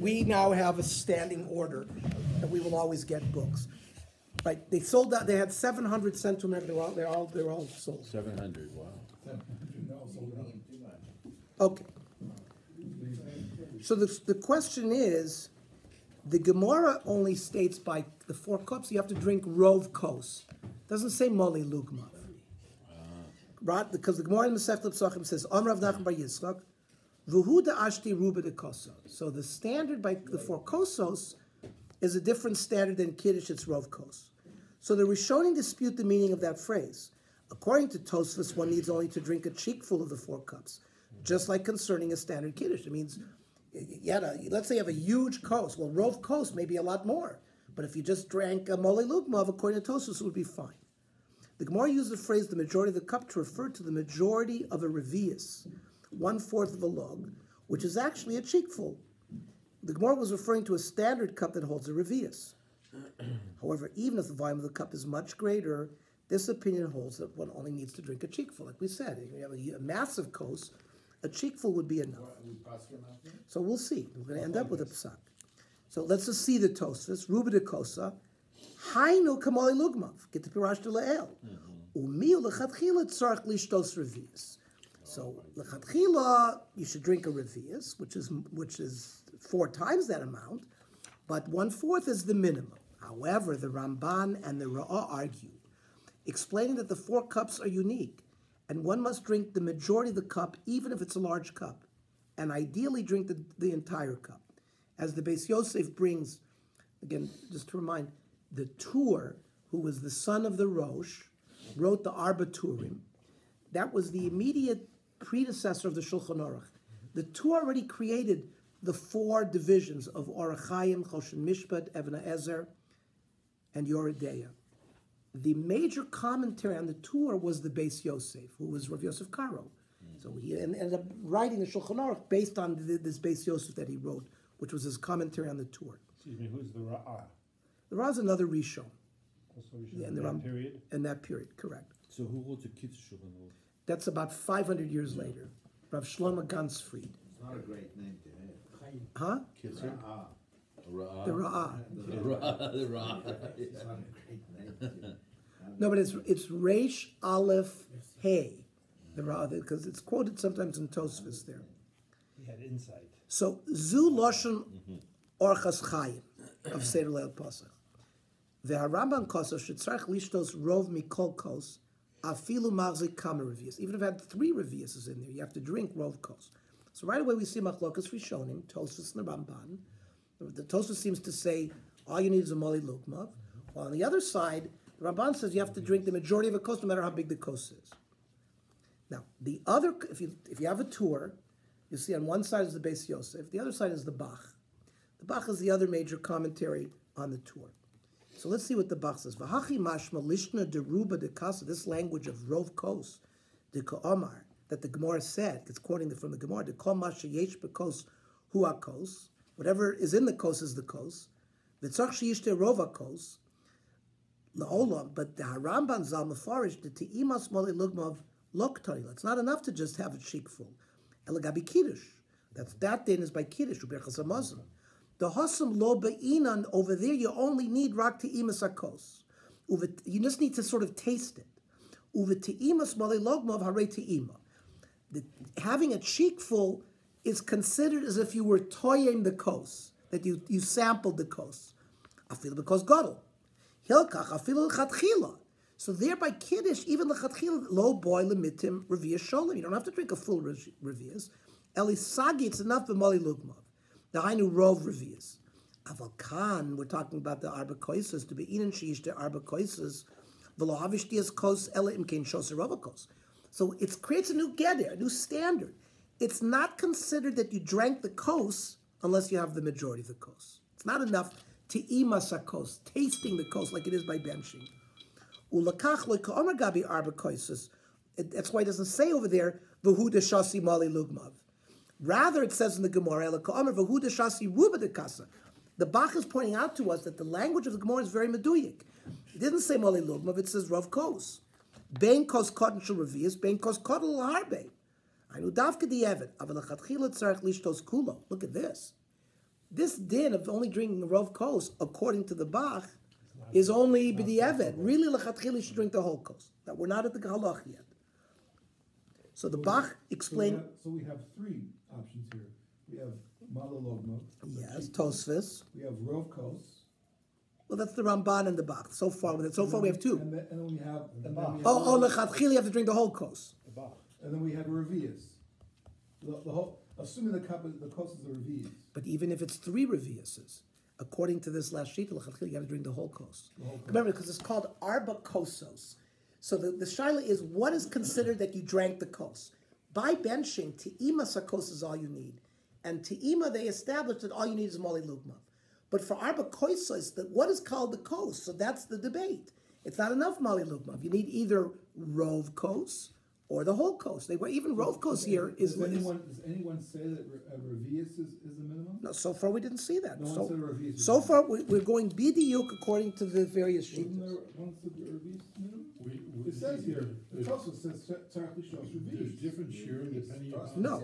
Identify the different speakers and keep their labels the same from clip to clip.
Speaker 1: we now have a standing order that we will always get books. Right? They sold out. They had 700 sent to America. They're all sold.
Speaker 2: 700. Wow.
Speaker 1: Okay. So the question is, the Gemara only states by the 4 cups you have to drink rov kos. Doesn't say moli lugmav. Right? Because the Gemara in Masechet Pesachim says Amrav Nachman bar Yitzchak, v'hu da'ashti ruba de koso. So the standard by the 4 kosos is a different standard than Kiddush. It's rov kos. So the Rishonim dispute the meaning of that phrase. According to Tosfos, one needs only to drink a cheekful of the 4 cups, just like concerning a standard Kiddush. It means, let's say you have a huge kos. Well, rov kos may be a lot more. But if you just drank a mole lugmav, according to Tosfos, it would be fine. The Gemara used the phrase the majority of the cup to refer to the majority of a revius, 1/4 of a log, which is actually a cheekful. The Gemara was referring to a standard cup that holds a revius. However, even if the volume of the cup is much greater, this opinion holds that one only needs to drink a cheekful. Like we said, if you have a massive kos, a cheekful would be enough. So we'll see. We're going to end up with a psak. So let's just see the Tosfos. Ruba de kosa, hainu kamali lugmav. Get the pirash to le'el. Umiu lechatchila tzarich lishtos revius. So lechatchila, you should drink a revius, which is 4 times that amount, but 1/4 is the minimum. However, the Ramban and the Ra'ah argue, explaining that the 4 cups are unique, and one must drink the majority of the cup, even if it's a large cup, and ideally drink the entire cup. As the Beis Yosef brings, again, just to remind, the Tur, who was the son of the Rosh, wrote the Arba Turim. That was the immediate predecessor of the Shulchan Aruch. The Tur already created the 4 divisions of Orach Chaim, Choshen Mishpat, Even Ezer, and Yoredeya. The major commentary on the Tur was the Beis Yosef, who was Rav Yosef Karo. So he ended up writing the Shulchan Aruch based on this Beis Yosef that he wrote, which was his commentary on the Tur.
Speaker 3: Excuse me, who's the Ra'ah?
Speaker 1: The Ra'ah is another Rishon.
Speaker 3: Also Rishon in that period?
Speaker 1: In that period, correct.
Speaker 2: So who wrote the Kiddush Shulchan Aruch?
Speaker 1: That's about 500 years later. Rav Shlomo Gansfried.
Speaker 4: It's not a great name to have.
Speaker 1: Huh?
Speaker 2: Kitzer?
Speaker 1: The Ra'ah.
Speaker 2: The Ra'ah.
Speaker 4: It's not a great name to have.
Speaker 1: No, but it's Reish Aleph Hey, the Ra'ah, because it's quoted sometimes in Tosfos there.
Speaker 3: He had insight.
Speaker 1: So Zu Loshen Orchas Chaim of Seder Leil Pasach. The Harambam Kosos should tzarich lishtos rov mikol kos afilu magzik kama revius. Even if it had 3 reviuses in there, you have to drink rov kos. So right away we see machlokas rishonim, Tosfos and the Ramban. The Tosfos seems to say all you need is a moli lugmav, while on the other side the Ramban says you have to drink the majority of a kos, no matter how big the kos is. Now the other, if you have a tour, you see on one side is the Beis Yosef, the other side is the Bach. The Bach is the other major commentary on the tour. So let's see what the Bach says. V'hachi mashma lishna deruba de kasa. This language of rov kos, de ka'omar, that the Gemara said, it's quoting from the Gemara, de kol masha yesh bekos hu kos. Whatever is in the kos is the kos. V'tzach sheyishte rov kos la'olam. But the Harambam zal mefarish the te'imas moli lugmav loktarila. It's not enough to just have a cheekful. Elagabi kiddush. That then is by kiddush uberchas hamazon. The Hosam lo be'inan, over there you only need rak te'imas akos. You just need to sort of taste it. Uve te'imas malei logmav harei te'ima. Having a cheekful is considered as if you were toying the kos, that you sampled the kos. Afilu because gadol. Hilkach afilu l'chatchila. So thereby kiddush, even l'chatchila, lo boy lemitim revius sholem. You don't have to drink a full revius. Elisagi, it's enough for malei logmav. The Hainu Rov Revius. Aval Khan, we're talking about the Arba Koises, to be Inan Shish, the Arba Koises, Velo Havishtias Kos, Ela Imkain Shoserovakos. So it creates a new geder, a new standard. It's not considered that you drank the kos unless you have the majority of the kos. It's not enough to imas kos, tasting the kos like it is by benching. Ulakach lo'ka'omer gabi Arba Koises. That's why it doesn't say over there, V'hu de Shasi Mali Lugmav. Rather, it says in the Gemara, the Bach is pointing out to us that the language of the Gemara is very meduyik. It didn't say Moli Lugmav, it says Rav Kos. Bein Kos Kotten Shel Revius, Bein Kos Kotten L'Harbe. I know Davka the Evid, Avalachatchila Tzarech Lishtos Kulo. Look at this. This din of only drinking a rov kos, according to the Bach, is only b'di'evet. Really, lechatchila, you should drink the whole kos. Now, we're not at the halach yet. So the Bach explained.
Speaker 5: So we have three options here. We have Malalogma.
Speaker 1: Yes, Tosfos.
Speaker 5: We have Rov Kos.
Speaker 1: Well, that's the Ramban and the Bach. So far we have two.
Speaker 5: And then we have
Speaker 3: The Bach.
Speaker 1: Lechatchila, you have to drink the whole kos.
Speaker 3: The Bach.
Speaker 5: And then we have Revius. The whole, assuming the kos is the Revius.
Speaker 1: But even if it's 3 reviuses, according to this last sheet, lechatchila, you got to drink the whole kos. Remember, because it's called arba kosos. So the shaila is, what is considered that you drank the kos? By benching, te'ima sakos is all you need. And te'ima, they established that all you need is moli lugmav. But for arba kosos, what is called the kos? So that's the debate. It's not enough moli lugmav. You need either rov kos or the whole kos. Even rov kos here is...
Speaker 5: Does anyone say that Revius is the minimum?
Speaker 1: No, so far we didn't see that.
Speaker 5: No one said Revius.
Speaker 1: So far we're going bidiyuk according to the various sheets.
Speaker 5: Isn't there one said Revius minimum? It says here, the Tosfos says Tzarech Lishtos
Speaker 2: There's
Speaker 5: Revius.
Speaker 2: different shiurim depending on.
Speaker 1: No.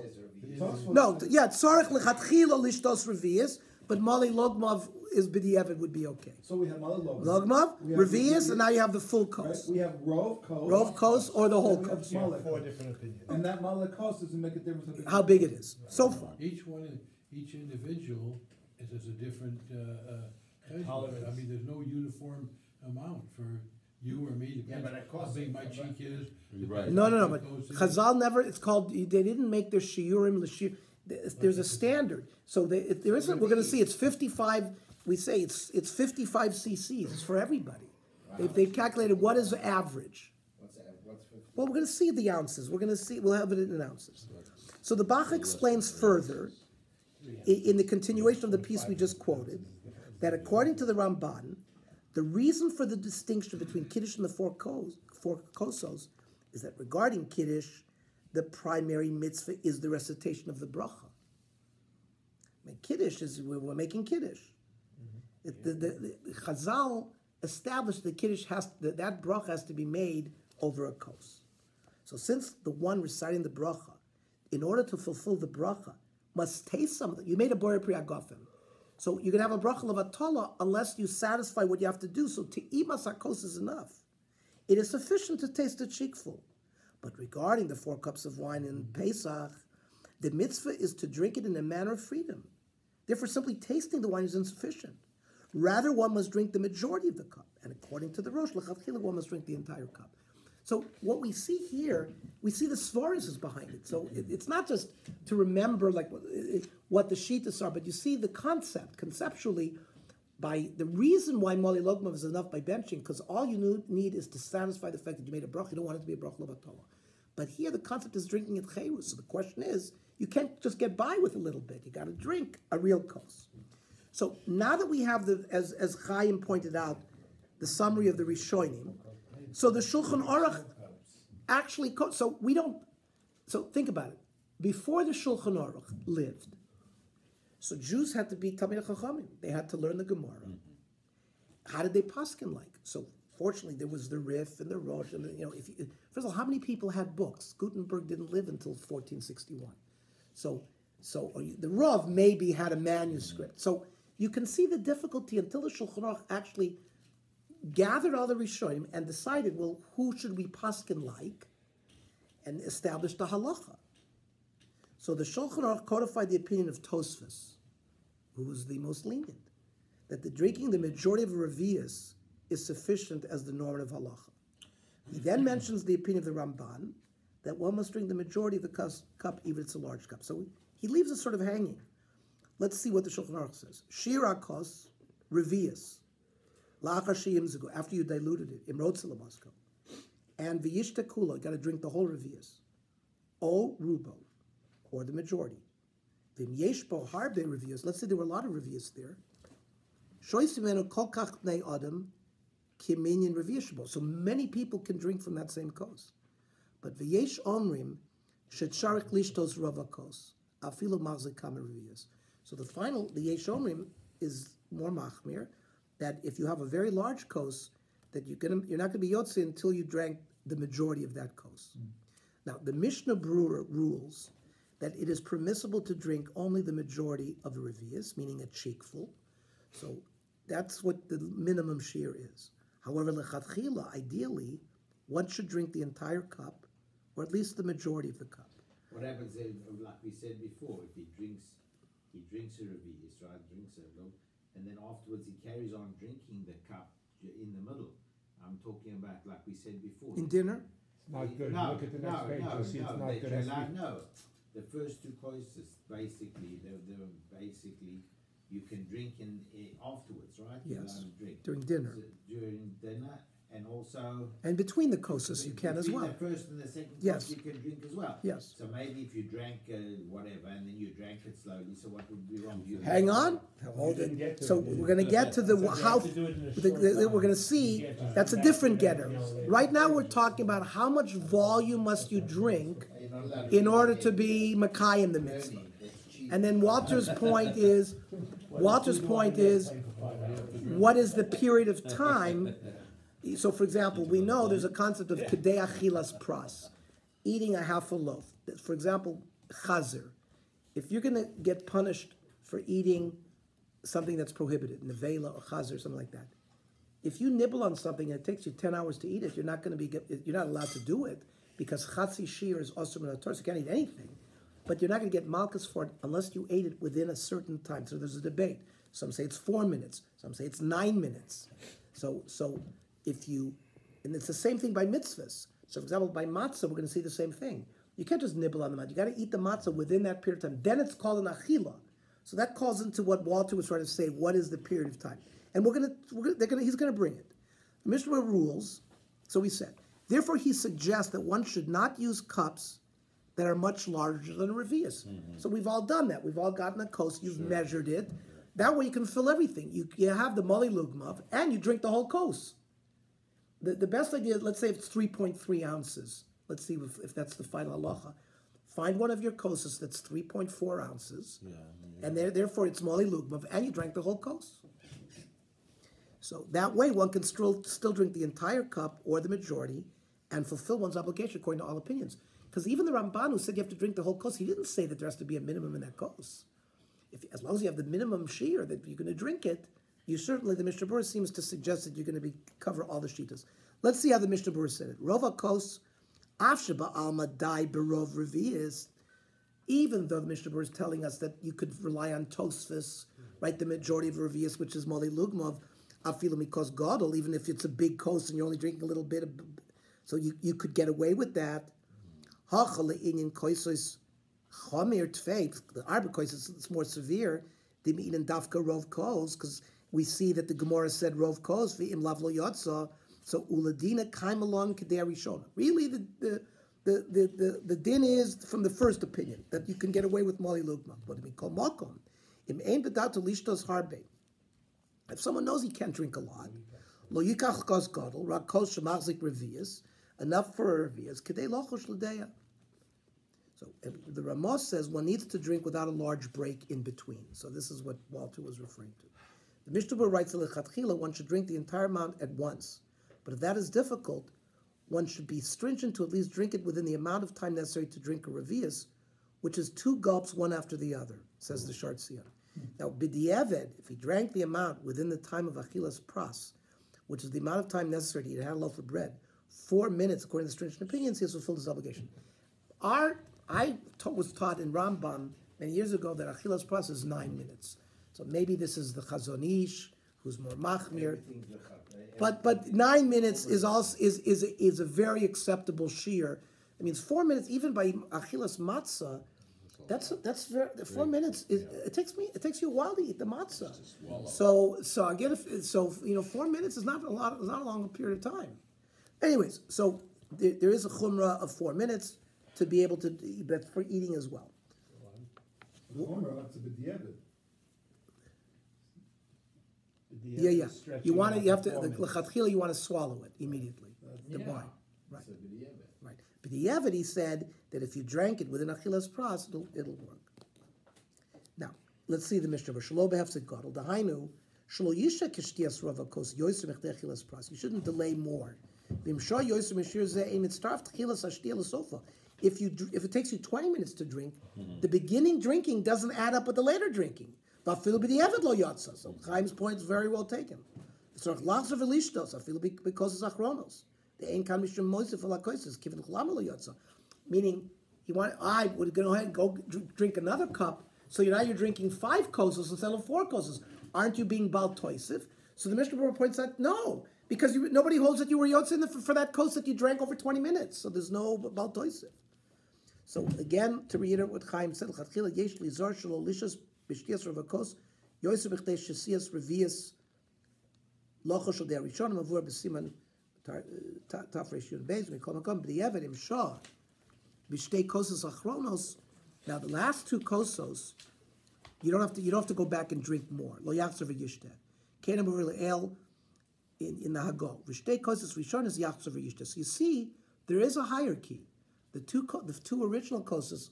Speaker 5: Tosfos
Speaker 1: No,
Speaker 5: says-
Speaker 1: yeah, tzarech lechatchila lishtos revius, but mali logmav is b'di'evet would be okay.
Speaker 5: So we have Malalogma.
Speaker 1: Logmav,
Speaker 5: We have
Speaker 1: revius, and now you have the full
Speaker 5: Right?
Speaker 1: kos.
Speaker 5: We have Rov Kos.
Speaker 1: Rov kos or the whole
Speaker 5: And we have
Speaker 1: kos.
Speaker 5: Malek.
Speaker 3: 4 different opinions.
Speaker 5: And that Malek Kos doesn't make a difference. If
Speaker 1: How big it is, so far.
Speaker 6: Each individual is a different cheshbon.
Speaker 3: Tolerance.
Speaker 6: I mean, there's no uniform amount for you or me.
Speaker 4: Yeah,
Speaker 6: Depends
Speaker 4: but it
Speaker 6: how
Speaker 4: costs-
Speaker 6: big my cheek is.
Speaker 2: Right.
Speaker 1: No, but Chazal never, it's called, they didn't make their shiurim, there's a standard. So if there isn't, we're gonna see, it's 55, we say it's 55 cc's, it's for everybody. They've calculated what is the average.
Speaker 4: What's 50?
Speaker 1: Well, we're going to see the ounces. We'll have it in ounces. So the Bach explains further, in the continuation of the piece we just quoted, that according to the Ramban, the reason for the distinction between Kiddush and the four kosos is that regarding Kiddush, the primary mitzvah is the recitation of the bracha. I mean, Kiddush is, we're making Kiddush. The Chazal established that Kiddush that bracha has to be made over a kos. So since the one reciting the bracha, in order to fulfill the bracha, must taste something. You made a boyer priagofim. So you can have a bracha levatala unless you satisfy what you have to do. So te'ima sakos is enough. It is sufficient to taste a cheekful. But regarding the 4 cups of wine in Pesach, the mitzvah is to drink it in a manner of freedom. Therefore, simply tasting the wine is insufficient. Rather, one must drink the majority of the cup. And according to the Rosh, l'chatchila, one must drink the entire cup. So what we see here, we see the svaris is behind it. So it's not just to remember like what the shitas are, but you see the concept, conceptually, by the reason why Mali Logmav is enough by benching, because all you need is to satisfy the fact that you made a bracha. You don't want it to be a bracha levatala. But here the concept is drinking it chayru. So the question is, you can't just get by with a little bit. You got to drink a real kos. So now that we have as Chaim pointed out, the summary of the Rishonim, so the Shulchan Aruch actually, so think about it. Before the Shulchan Aruch lived, so Jews had to be Talmidei Chachamim. They had to learn the Gemara. How did they paskin like? So fortunately, there was the Rif and the Rosh, and first of all, how many people had books? Gutenberg didn't live until 1461. So the Rav maybe had a manuscript. So you can see the difficulty until the Shulchan Aruch actually gathered all the Rishonim and decided, well, who should we paskin like, and established the halacha. So the Shulchan Aruch codified the opinion of Tosfos, who was the most lenient, that the drinking the majority of a revius is sufficient as the normative halacha. He then mentions the opinion of the Ramban, that one must drink the majority of the cup, even if it's a large cup. So he leaves us sort of hanging. Let's see what the Shulchan Aruch says. Shira kos revius. After you diluted it, imrotze lamasko, and v'yishta kula, you got to drink the whole revius, o rubo, or the majority. V'im yesh bo harbe revius. Let's say there were a lot of revius there. Shoysimenu kol kach bnei adam kiminyan reviushbo. So many people can drink from that same kos. But v'yesh omrim shetzarik lishtos rava kos afilu machzik kama revius. So the yesh omrim is more machmir, that if you have a very large kos, that you're not going to be yotze until you drank the majority of that kos. Now, the Mishnah Brewer rules that it is permissible to drink only the majority of the revius, meaning a cheekful. So that's what the minimum shear is. However, lechatchila, ideally, one should drink the entire cup, or at least the majority of the cup.
Speaker 4: What happens if, like we said before, if he drinks a revius, right? Drinks a little, and then afterwards he carries on drinking the cup in the middle. I'm talking about, like we said before.
Speaker 1: In dinner?
Speaker 3: Not good.
Speaker 4: No,
Speaker 3: Look at the next page, you'll see it's not good.
Speaker 4: The first two courses, basically, they're basically, you can drink afterwards, right? You
Speaker 1: Yes,
Speaker 4: don't drink.
Speaker 1: during dinner.
Speaker 4: So, during dinner, and also...
Speaker 1: And between the kosas you can as well.
Speaker 4: Between the first and the second
Speaker 1: Yes.
Speaker 4: course you can drink as well.
Speaker 1: Yes.
Speaker 4: So maybe if you drank whatever, and then you drank it slowly, so what would be wrong?
Speaker 1: Hang on. Hold
Speaker 3: didn't
Speaker 1: it.
Speaker 3: get to
Speaker 1: So
Speaker 3: it, did
Speaker 1: we're
Speaker 3: you?
Speaker 1: going to get to the
Speaker 3: So you
Speaker 1: how.
Speaker 3: have to do it in a
Speaker 1: the-
Speaker 3: short
Speaker 1: the-
Speaker 3: time.
Speaker 1: we're going to see
Speaker 3: You can't just
Speaker 1: that's a
Speaker 3: back
Speaker 1: different
Speaker 3: it up,
Speaker 1: getter.
Speaker 3: you know, later.
Speaker 1: Right now we're talking about how much volume must you drink
Speaker 4: You're not allowed to
Speaker 1: in order to be Makai in the mitzvah. And then Walter's point is, what is the period of time? So, for example, we know there's a concept of kedei achilas pras, eating a half a loaf. For example, chazer. If you're going to get punished for eating something that's prohibited, nevela or chazer, something like that, if you nibble on something and it takes you 10 hours to eat it, you're not allowed to do it because chatzi shir is osur min haTorah, so you can't eat anything. But you're not going to get malchus for it unless you ate it within a certain time. So there's a debate. Some say it's 4 minutes. Some say it's 9 minutes. So if you, and it's the same thing by mitzvahs. So for example, by matzah, we're going to see the same thing. You can't just nibble on the matzah. You got to eat the matzah within that period of time. Then it's called an achila. So that calls into what Walter was trying to say. What is the period of time? And he's going to bring it. The Mishnah rules. So we said, therefore he suggests that one should not use cups that are much larger than a revius. So we've all done that. We've all gotten a kos. You've measured it. That way you can fill everything. You have the moli lugmav and you drink the whole kos. The best idea, let's say it's 3.3 ounces. Let's see if that's the final halacha. Find one of your koses that's 3.4 ounces, and therefore it's moli lugmav, and you drank the whole kos. So that way one can still drink the entire cup or the majority and fulfill one's obligation according to all opinions. Because even the Ramban who said you have to drink the whole kos, he didn't say that there has to be a minimum in that kos. As long as you have the minimum shear that you're going to drink it, you certainly, the Mishnah Berurah seems to suggest that you're going to cover all the shitas. Let's see how the Mishnah Berurah said it. Rova kos, afsheba alma dai berov revius. Even though the Mishnah Berurah is telling us that you could rely on tosfos, right, the majority of revius, which is moli lugmav, afilu mikos gadol, even if it's a big kos and you're only drinking a little bit of, so you could get away with that. Hachale inyan koisos chomer tfeit, the arba koisos, it's more severe. They mean in dafka rov kos, because we see that the Gemara said rov kos v'im lav lo yotza. So uladina kaim along kedei rishona. Really, the din is from the first opinion that you can get away with moli lugma. What do we call makom? Im ein bedat lishtos harbe. If someone knows he can't drink a lot, lo yikach kos gadol rak kos shemachzik revius, enough for a revius kedei lochosh l'deya. So the Ramos says one needs to drink without a large break in between. So this is what Walter was referring to. The Mishnah Berurah writes that one should drink the entire amount at once. But if that is difficult, one should be stringent to at least drink it within the amount of time necessary to drink a revius, which is 2 gulps one after the other, says the Shart Sion. Now, b'diavad, if he drank the amount within the time of achilas pras, which is the amount of time necessary to eat a half loaf of bread, 4 minutes, according to the stringent opinions, he has fulfilled his obligation. Was taught in Rambam many years ago that achilas pras is 9 minutes. So maybe this is the Chazon Ish, who's more machmir. But 9 minutes is also is a very acceptable shear. I mean, 4 minutes even by achilas matzah. That's very, 4 minutes. It takes you a while to eat the matzah. So I get 4 minutes is not a lot. It's not a long period of time. Anyways, so there is a chumrah of 4 minutes to be able to, but for eating as well. Yeah. You have to lechatchila. You want to swallow it immediately. The wine, right? Right. But the Yevid, he said that if you drank it within achilas pras, it'll work. Now let's see the Mishnah. Shelo behefsek gadol dahainu shelo yisha kishtias rava kos yoser mechdei achilas pras. You shouldn't delay more. V'imshah yoser mishir zeh ein mitzarf techilas ashtiel sofa. if it takes you 20 minutes to drink, the beginning drinking doesn't add up with the later drinking. So Chaim's point is very well taken. Meaning, I would go ahead and go drink another cup. So now you're drinking 5 kossos instead of 4 kossos. Aren't you being bal toisif? So the Mishnah Berurah points out, no, because nobody holds that you were yotze for that kos that you drank over 20 minutes. So there's no bal toisif. So again, to reiterate what Chaim said, yesh lizar shelo lishas b'shtias ravakos yoyser b'chtei shesias revias locho shel derishon mavur b'siman tafresh yud beis mikol makom b'diavad im shah b'shtei kossos achronos. Now the last 2 kossos, you don't have to go back and drink more. Lo yachzer v'yishteh. Kenem over el in the Hagol. V'shtei kossos rishon is yachzer v'yishteh. So you see, there is a hierarchy. The two original kossos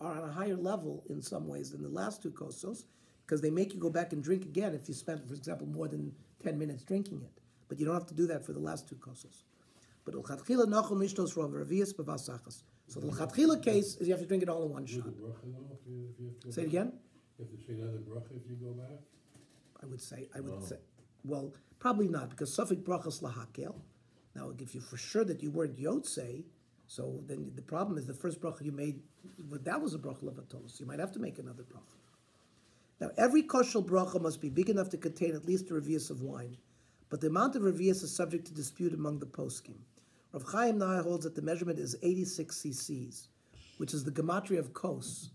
Speaker 1: are on a higher level in some ways than the last 2 kossos, because they make you go back and drink again if you spent, for example, more than 10 minutes drinking it. But you don't have to do that for the last 2 kossos. But l'chatchila nochel nishtos rov revius b'vasachas. So the l'chatchila case is you have to drink it all in one shot. Say it again.
Speaker 6: You have to say another bracha if you go back?
Speaker 1: I would say, well, probably not, because Suffolk brachas lahakel. Now, if you for sure that you weren't yotzei, so then the problem is the first bracha you made, that was a bracha levatos. You might have to make another bracha. Now, every kosher bracha must be big enough to contain at least a revius of wine, but the amount of revius is subject to dispute among the poskim. Rav Chaim Nai holds that the measurement is 86 cc's, which is the gematria of kos,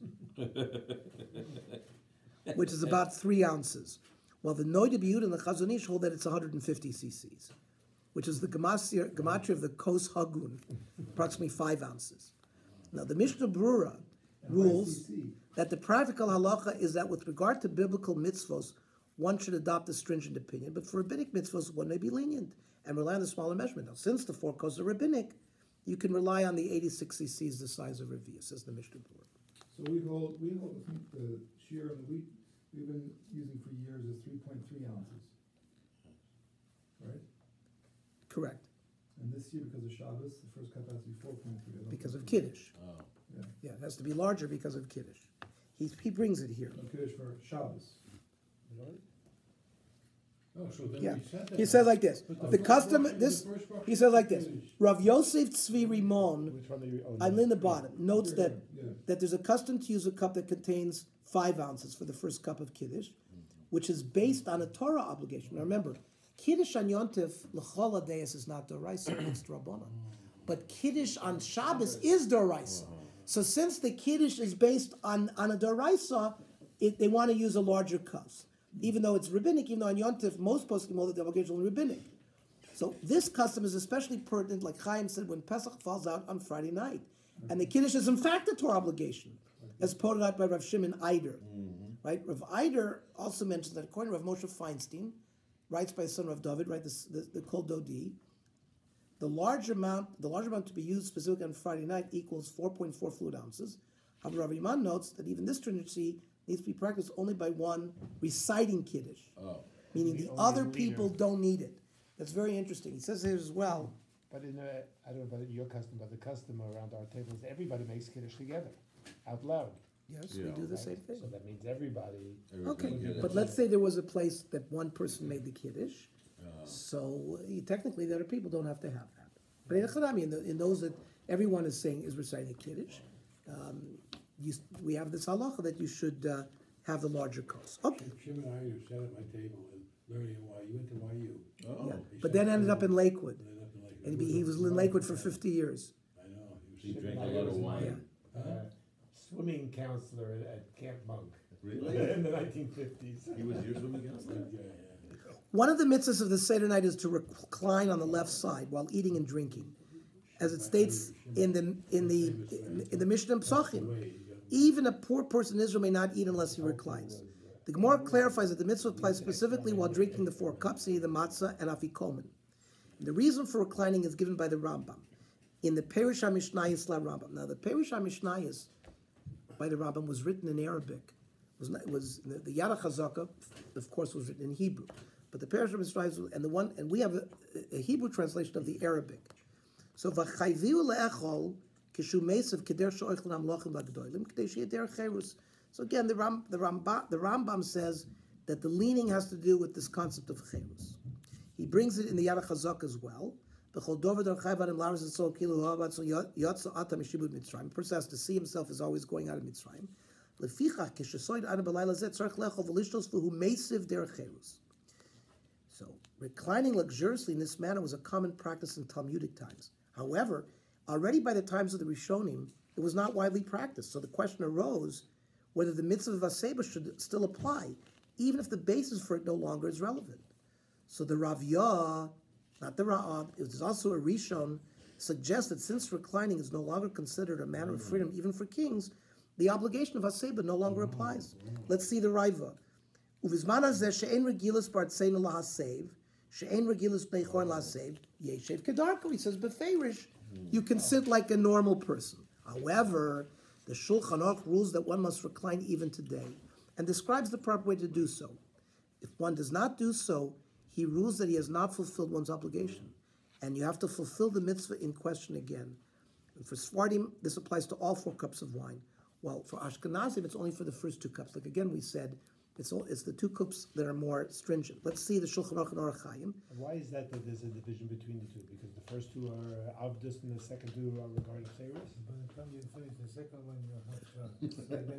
Speaker 1: which is about 3 ounces, while the Noida B'Yud and the Chazon Ish hold that it's 150 cc's, which is the gematria of the kos hagun, approximately 5 ounces. Now, the Mishnah Berurah rules that the practical halacha is that with regard to biblical mitzvos, one should adopt a stringent opinion, but for rabbinic mitzvos, one may be lenient and rely on the smaller measurement. Now, since the 4 kos are rabbinic, you can rely on the 86 cc's, the size of revius, says the Mishnah Berurah.
Speaker 5: So we hold, I think the shear and the wheat we've been using for years is 3.3 ounces. Right?
Speaker 1: Correct.
Speaker 5: And this year, because of Shabbos, the first cup has to be 4.3.
Speaker 1: Because of Kiddush.
Speaker 2: Oh.
Speaker 1: Yeah, it has to be larger because of Kiddush. He brings it here.
Speaker 5: No Kiddush for Shabbos.
Speaker 6: Oh, so then
Speaker 1: Yeah,
Speaker 6: we said that.
Speaker 1: he says like this.
Speaker 6: But
Speaker 1: The
Speaker 6: first
Speaker 1: custom,
Speaker 6: bracha-
Speaker 1: this,
Speaker 6: the first bracha
Speaker 1: he says like
Speaker 6: is
Speaker 1: this.
Speaker 6: Kiddush.
Speaker 1: Rav Yosef Tzvi Rimon,
Speaker 3: Which one are you?
Speaker 1: I'm in the bottom, notes that
Speaker 5: Yeah.
Speaker 1: there's a custom to use a cup that contains 5 ounces for the first cup of Kiddush, which is based on a Torah obligation. Now remember, Kiddush on Yontif, l'chol deis is not Doraisa, it's Rabbanan. But Kiddush on Shabbos is Doraisa. So since the Kiddush is based on a Doraisa, they want to use a larger cup. Even though it's rabbinic, even though on Yontif, most poskim hold that the obligation is rabbinic. So this custom is especially pertinent, like Chaim said, when Pesach falls out on Friday night. And the Kiddush is in fact a Torah obligation, as pointed out by Rav Shimon Eider. Right? Rav Eider also mentions that according to Rav Moshe Feinstein, writes by his son Rav David, right, the Kol Dodi, the large amount to be used specifically on Friday night equals 4.4 fluid ounces. However, Rav Iman notes that even this stringency needs to be practiced only by one reciting Kiddush, meaning the other people don't need it. That's very interesting. He says here as well.
Speaker 3: But I don't know about your custom, but the custom around our tables, everybody makes Kiddush together, out loud.
Speaker 1: Yes,
Speaker 2: Yeah.
Speaker 1: we do the
Speaker 3: right?
Speaker 1: same thing.
Speaker 3: So that means everybody.
Speaker 1: Okay,
Speaker 2: Yeah,
Speaker 1: but let's say there was a place that one person made the Kiddush, so technically the other people don't have to have that. But in those that everyone is saying is reciting a Kiddush, we have this halacha that you should have the larger kos. Okay,
Speaker 6: Shimon Eider sat at my table and learning why you went to YU.
Speaker 2: Oh.
Speaker 1: yeah.
Speaker 6: He
Speaker 1: but
Speaker 6: sat
Speaker 1: then ended up in Lakewood,
Speaker 6: Ended up in Lakewood.
Speaker 1: and he was in Lakewood for 50 years.
Speaker 6: I know.
Speaker 2: He
Speaker 6: was
Speaker 2: drank a
Speaker 6: sitting
Speaker 2: lot of
Speaker 6: there.
Speaker 2: wine.
Speaker 3: Swimming counselor at Camp Monk
Speaker 2: Really?
Speaker 3: in the 1950s.
Speaker 2: He was your swimming counselor?
Speaker 6: Yeah.
Speaker 1: One of the mitzvahs of the Seder night is to recline on the left side while eating and drinking, as it states in the Mishnah Psachim. Even a poor person in Israel may not eat unless he reclines. The Gemara clarifies that the mitzvah applies specifically while drinking the 4 cups, and eating the matzah and afikomen. The reason for reclining is given by the Rambam in the Perush HaMishnayis La Rambam. Now, the Perush HaMishnayis by the Rambam was written in Arabic. The Yad HaChazaka, of course, was written in Hebrew. But the Perush HaMishnayis and we have a Hebrew translation of the Arabic. So v'chayviu le'echol Kishu Mesav Keder Shoichlin Amlochim Lagdoilim Kadesh Yeder Cherus. So again, the Rambam says that the leaning has to do with this concept of Cherus. He brings it in the Yad HaChazak as well. A person has to see himself as always going out of Mitzrayim. So, reclining luxuriously in this manner was a common practice in Talmudic times. However, already by the times of the Rishonim, it was not widely practiced. So the question arose whether the mitzvah of Aseba should still apply, even if the basis for it no longer is relevant. So the Rav Yah, not the Ra'ab, it was also a Rishon, suggests that since reclining is no longer considered a manner of freedom even for kings, the obligation of Aseba no longer applies. Let's see the Raiva. Uvizman hazeh she'en regilas bartzeinu lahasev, she'en regilas bnei chorn lahasev, yeshev kedarko. He says, beferish, you can sit like a normal person. However, the Shulchan Aruch rules that one must recline even today, and describes the proper way to do so. If one does not do so, he rules that he has not fulfilled one's obligation, and you have to fulfill the mitzvah in question again. And for Sfardim, this applies to all 4 cups of wine. Well, for Ashkenazim, it's only for the first 2 cups. Like again, we said, it's the 2 cups that are more stringent. Let's see the Shulchan Aruch and Orach Chaim.
Speaker 3: Why is that there's a division between the two? Because the first 2 are Avdus and the second 2 are regarding Chayrus?
Speaker 7: By the time you finish the second one, you have like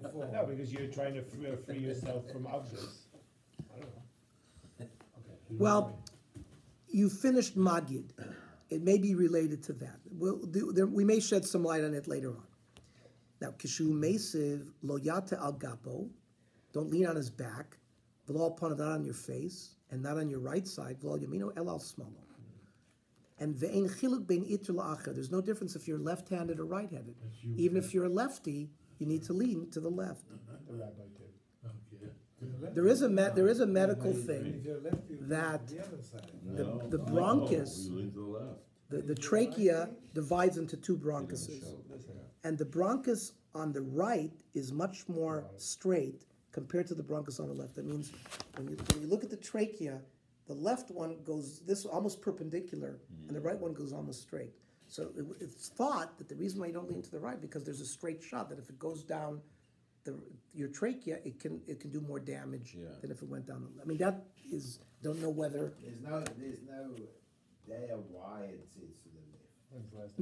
Speaker 7: before.
Speaker 3: No, because you're trying to free yourself from Avdus. I don't know. Okay.
Speaker 1: Well, you finished Magid. It may be related to that. We may shed some light on it later on. Now, Kishu Mesiv Lo Yate Al Gapo, don't lean on his back, V'lo upon not on your face, and not on your right side, V'lo Yamino El Al Smalo. And Ve'ein Chiluk Bein Iter La'acher, there's no difference if you're left-handed or right-handed. Even if you're a lefty, you need to lean to the left.
Speaker 3: The rabbi did.
Speaker 6: Okay.
Speaker 1: There is a medical thing that the bronchus,
Speaker 2: You lean to the left.
Speaker 1: the trachea divides into 2 bronchuses. And the bronchus on the right is much more straight compared to the bronchus on the left. That means when you look at the trachea, the left one goes this almost perpendicular, and the right one goes almost straight. So it's thought that the reason why you don't lean to the right because there's a straight shot that if it goes down your trachea, it can do more damage than if it went down. I mean that is don't know whether
Speaker 4: There's no there why it's to the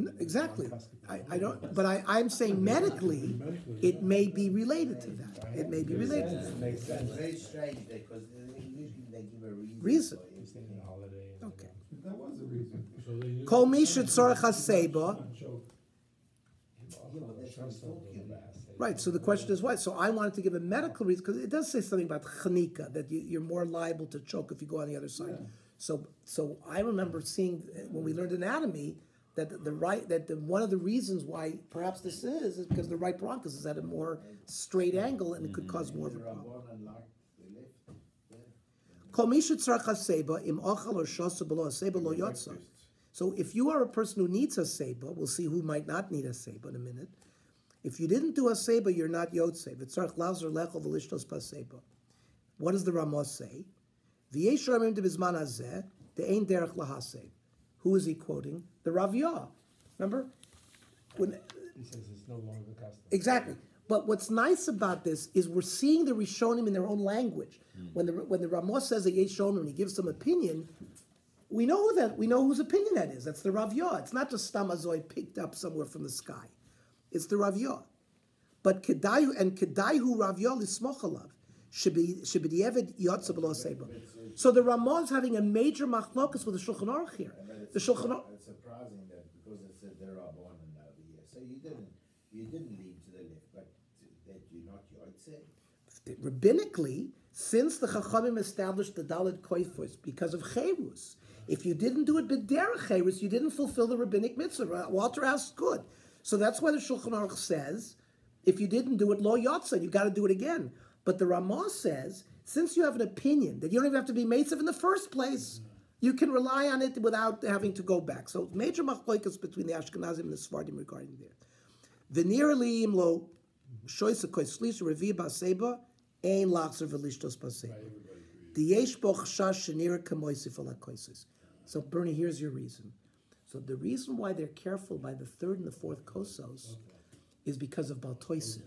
Speaker 4: left.
Speaker 1: exactly. I don't, but I'm saying medically, it may be related to that. It may be related to that.
Speaker 3: Makes
Speaker 4: It's
Speaker 3: sense.
Speaker 4: very strange because usually they give a reason.
Speaker 1: Reason.
Speaker 4: for
Speaker 3: He's
Speaker 4: everything.
Speaker 3: taking a holiday. and-
Speaker 1: Okay.
Speaker 5: That was the reason.
Speaker 6: So they use-
Speaker 1: Kol mi shetzorech haseba.
Speaker 5: Choke.
Speaker 4: Yeah, but that's what he's talking about.
Speaker 1: Right, so the question is why? So I wanted to give a medical reason, because it does say something about chanika, that you're more liable to choke if you go on the other side. So I remember seeing, when we learned anatomy, that one of the reasons why perhaps this is because the right bronchus is at a more straight angle, and it could cause more of a problem.
Speaker 4: Rabbanan like the left.
Speaker 1: Kol mi shetzorech haseba, im ochel or shosa below haseba lo yotza. So if you are a person who needs a seba, we'll see who might not need a seba in a minute. If you didn't do a seba, you're not yotzei. V'tzarech lazer lechol v'lishtos paseba. What does the Ramos say? V'yesh ramim de bizman hazeh de'ein derech lahaseb. Who is he quoting? The Rav Yah. Remember? When,
Speaker 3: He says it's no longer the custom.
Speaker 1: exactly. But what's nice about this is we're seeing the Rishonim in their own language. When the Ramos says a Yesh Shonim and he gives some opinion, we know whose opinion that is. That's the Rav Yah. It's not just Stam Azoi picked up somewhere from the sky. It's the Rav Yah. But Kedayu Rav Yah lismoch alav shebediavad yotza below seba. So the Ramah is having a major machlokas with the Shulchan Aruch here. The Shulchan Aruch.
Speaker 4: It's surprising that because it said there are born over here, so you didn't lean to the left, but that you're not yotzei.
Speaker 1: Rabbinically, since the Chachamim established the Dalet Koifos because of Cherus, if you didn't do it b'derech Cherus, you didn't fulfill the rabbinic mitzvah. Walter asked, good. So that's why the Shulchan Aruch says, if you didn't do it, lo yotza, you got to do it again. But the Ramah says, since you have an opinion that you don't even have to be Meitzav in the first place, you can rely on it without having to go back. So major machloikas between the Ashkenazim and the Sfardim regarding there. V'nir li'im lo shoysa koislish revi baseba ein lachzer v'lishtos baseba. The yesh bo chashash shenira kamoisif ala koisis. So Bernie, here's your reason. So the reason why they're careful by the third and the fourth kosos is because of Baltoisif.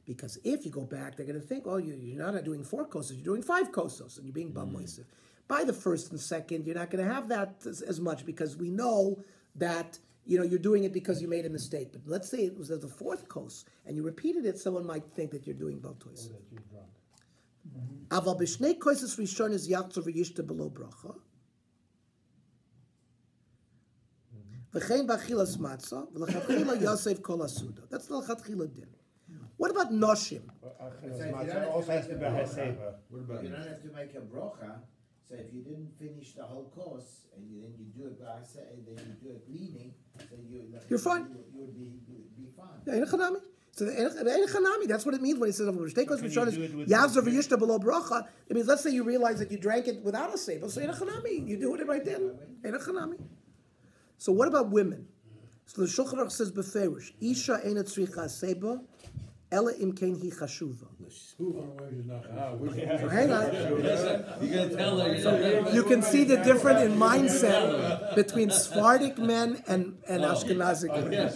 Speaker 1: Because if you go back, they're going to think, oh, you're not doing 4 kosos, you're doing 5 kosos, and you're being Balmoisif. By the first and second, you're not going to have that as much because we know that you're doing it because you made a mistake. But let's say it was the 4th kos, and you repeated it, someone might think that you're doing Baltoisif.
Speaker 3: That you're drunk.
Speaker 1: Aval b'shnei kosos rishon is yachzor v'yishta below bracha. V'chein b'achilas matzah, v'lechatchila yosef kol asuda. That's the lechatchila din. What about noshim?
Speaker 3: Also has to be Haseva.
Speaker 2: What about
Speaker 4: You don't have to make a brocha. So if you didn't finish the whole course and then you do it by and then you do it leaning, so
Speaker 1: You're fine.
Speaker 4: You would be fine.
Speaker 1: Yeah, Einachanami. So the Einachanami, that's what it means when it says Shteikos Rishon
Speaker 3: do it
Speaker 1: is
Speaker 3: with
Speaker 1: Yavzor v'yishta below bracha. It means let's say you realize that you drank it without a seiba. So Einachanami, you do it right then. Einachanami. So what about women? So the Shulchan Aruch says beferish Isha eina tzricha seiba ela imkein hi chashuva.
Speaker 6: Who our wife is not.
Speaker 1: So hang on.
Speaker 2: You're gonna tell her.
Speaker 1: You can see the difference in mindset between Sephardic men and Ashkenazic men.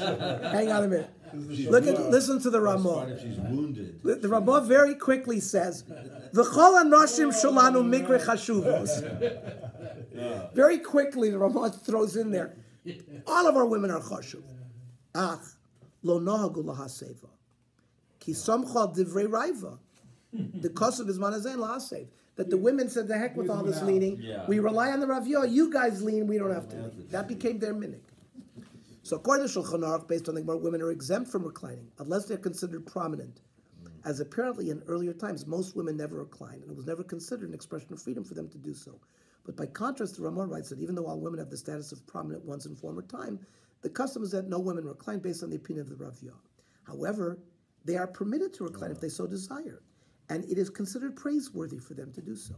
Speaker 1: Hang on a minute. Listen to the Ramah.
Speaker 2: She's wounded.
Speaker 1: The Ramah very quickly says, "V'chol anoshim shalanu mikre chashuvos." Very quickly, the Ramah throws in there, all of our women are chashuv. Ach, lo nahagu lahaseva, ki samcha divrei raiva. The kosev is manazein lahasev. That the women said, "The heck with all this leaning.
Speaker 2: Yeah.
Speaker 1: We rely on the Rav Yoah. You guys lean. We don't have to lean." That became their minig. So according to Shulchan Aruch, based on the Gemara, women are exempt from reclining unless they're considered prominent. As apparently in earlier times, most women never reclined, and it was never considered an expression of freedom for them to do so. But by contrast, the Ramah writes that even though all women have the status of prominent ones in former time, the custom is that no women recline based on the opinion of the Rav Yoah. However, they are permitted to recline if they so desire, and it is considered praiseworthy for them to do so.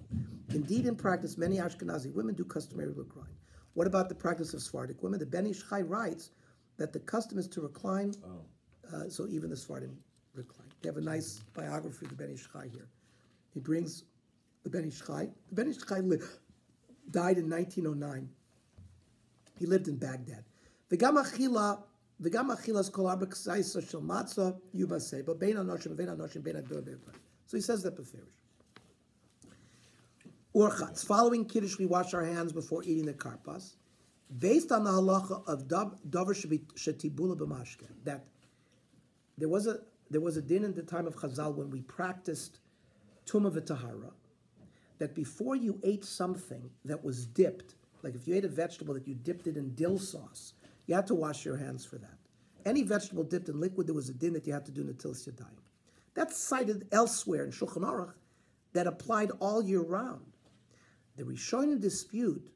Speaker 1: Indeed, in practice, many Ashkenazi women do customarily recline. What about the practice of Sephardic women? The Ben Ish Chai writes that the custom is to recline, so even the Sephardim recline. They have a nice biography of the Ben Ish Chai here. He brings the Ben Ish Chai. The Ben Ish Chai died in 1909. He lived in Baghdad. V'gam achilas kol arba k'sayis shel matzah yubasei, but bein anoshim, bein anoshim, bein ador, bein ador. So he says that beferish. Urchatz. Following Kiddush, we wash our hands before eating the karpas, based on the halacha of davar shetibula b'mashke. That there was a din in the time of Chazal when we practiced tumah v'tahara, that before you ate something that was dipped, like if you ate a vegetable that you dipped it in dill sauce, you had to wash your hands for that. Any vegetable dipped in liquid, there was a din that you had to do netilas yadayim. That's cited elsewhere in Shulchan Aruch that applied all year round. The Rishonim dispute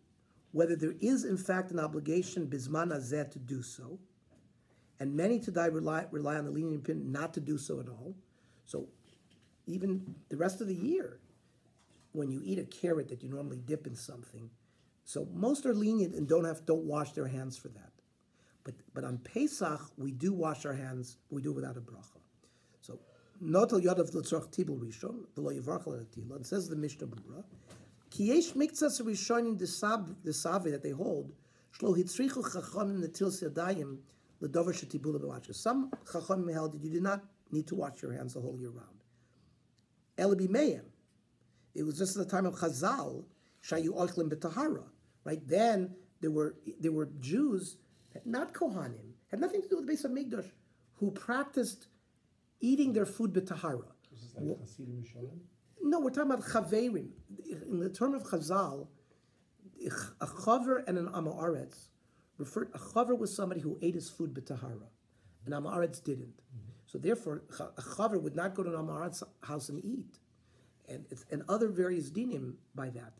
Speaker 1: whether there is in fact an obligation bisman hazeh to do so, and many today rely on the lenient opinion not to do so at all. So even the rest of the year, when you eat a carrot that you normally dip in something, so most are lenient and don't wash their hands for that. But on Pesach we do wash our hands. We do it without a bracha. So notel yodav l'tzorach tibul rishon v'lo yivarchal atila. And says the Mishnah Berurah, ki yesh miktzas rishonim desavi that they hold shlo hitzrichu chachamim netilas yadayim l'dover shetibula b'mashke. Some chachamim held that you did not need to wash your hands the whole year round. Elabi meyem. It was just at the time of Chazal, shayu oichlim b'tahara. Right then, there were Jews, not Kohanim, had nothing to do with the base of Mikdash, who practiced eating their food b'tahara.
Speaker 3: This is like Hasidim Rishonim?
Speaker 1: No, we're talking about chaverim. In the term of Chazal, a chaver and an amaretz referred. A chaver was somebody who ate his food b'tahara, and amaretz didn't. So therefore, a chaver would not go to an amaretz house and eat, and other various dinim by that.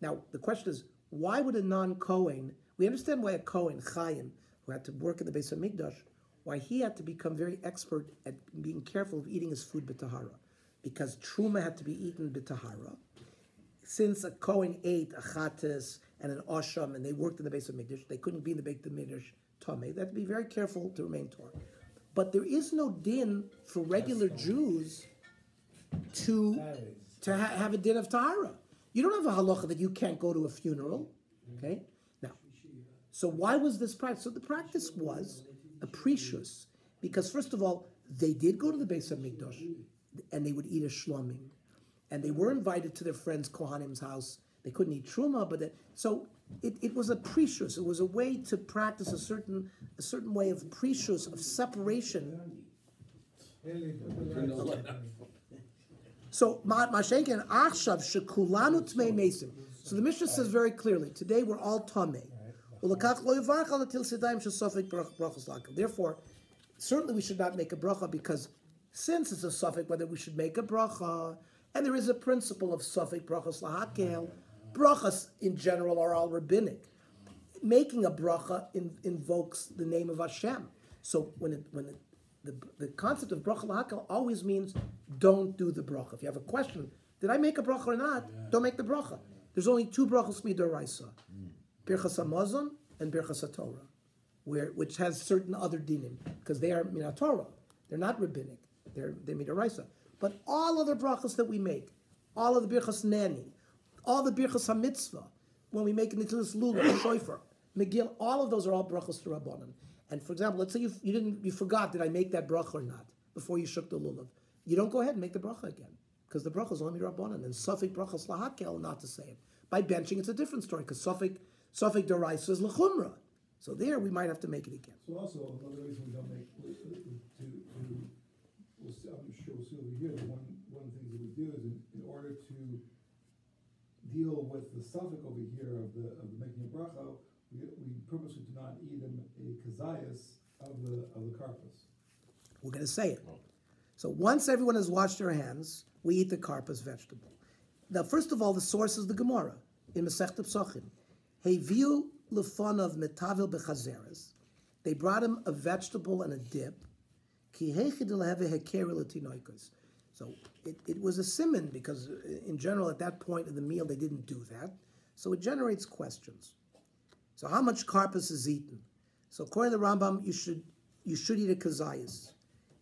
Speaker 1: Now the question is, why would a non-Kohen? We understand why a Kohen Chaim, who had to work in the base of Mikdash, why he had to become very expert at being careful of eating his food b'tahara, because truma had to be eaten b'tahara. Since a Kohen ate a chatas and an osham, and they worked in the base of Mikdash, they couldn't be in the base of Mikdash tamei. They had to be very careful to remain Torah. But there is no din for regular Jews to have a din of tahara. You don't have a halacha that you can't go to a funeral, okay? Now, So why was this practice? So the practice was a precious, because first of all, they did go to the Beis Hamikdash, and they would eat a shlomim, and they were invited to their friend's Kohanim's house. They couldn't eat truma, but so it was a precious. It was a way to practice a certain way of precious, of separation. So Mashenken Achshav Shekulanu Tmei Mesim. So the Mishnah says very clearly, today we're all tamei. Therefore, certainly we should not make a bracha, because since it's a suffix, whether we should make a bracha, and there is a principle of suffix brachas lahakel. Brachas in general are all rabbinic. Making a bracha invokes the name of Hashem. So the concept of bracha lahakel always means don't do the bracha. If you have a question, did I make a bracha or not? Don't make the bracha. There's only two brachas midoraisa, Birchas Hamazon and Birchas HaTorah, which has certain other dinim, because they are min Torah. They're not rabbinic. They're midoraisa. But all other brachas that we make, all of the Birchas Nani, all the Birchas HaMitzvah, when we make Nitilas Lulav, Shoifer, Megil, all of those are all brachas to Rabbanan. And for example, let's say you forgot, did I make that bracha or not, before you shook the lulav. You don't go ahead and make the bracha again, because the bracha is only Rabbanan, and Safek brachas lahakel, not to say it. By benching, it's a different story, because Safek deraisa is lechumra. So there, we might have to make it again.
Speaker 5: So also, another reason we don't make, I'm sure we'll see over here, one of the things that we do is in order to deal with the suffix over here of the making a bracha, we purposely do not eat a kazayas of the karpas.
Speaker 1: We're going to say it. So once everyone has washed their hands, we eat the karpas vegetable. Now, first of all, the source is the Gemara in Masechet Psachim. Heviu lefanav metavil bechazeres. They brought him a vegetable and a dip. Ki heichid leheve hekeri l'tinoikos. So it was a siman, because in general at that point in the meal they didn't do that. So it generates questions. So how much karpas is eaten? So according to the Rambam, you should eat a kazayas.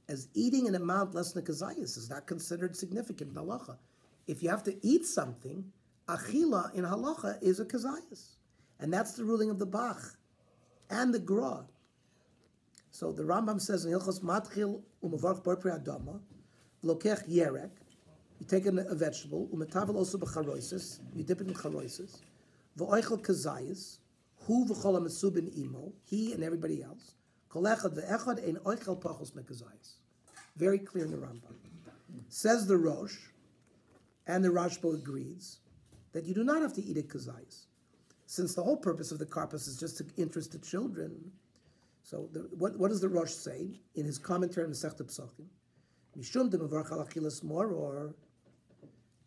Speaker 1: As eating an amount less than a kazayas is not considered significant in halacha. If you have to eat something, achila in halacha is a kazayas. And that's the ruling of the Bach and the Gra. So the Rambam says in Hilchos Matchil u'mavarch bar pri adama, lokech yerek, you take a vegetable, u'metavel also b'charoises, you dip it in charoises, v'oichel kazayas, hu v'chol ha'mesubin imo, he and everybody else, kol echad ve'echad ein oichel pachos mekazayas. Very clear in the Rambam. Says the Rosh, and the Rashba agrees, that you do not have to eat a kazayas, since the whole purpose of the karpas is just to interest the children. So what does the Rosh say in his commentary on Masechet Psachim? Mishum de mevarch al achilas mor, or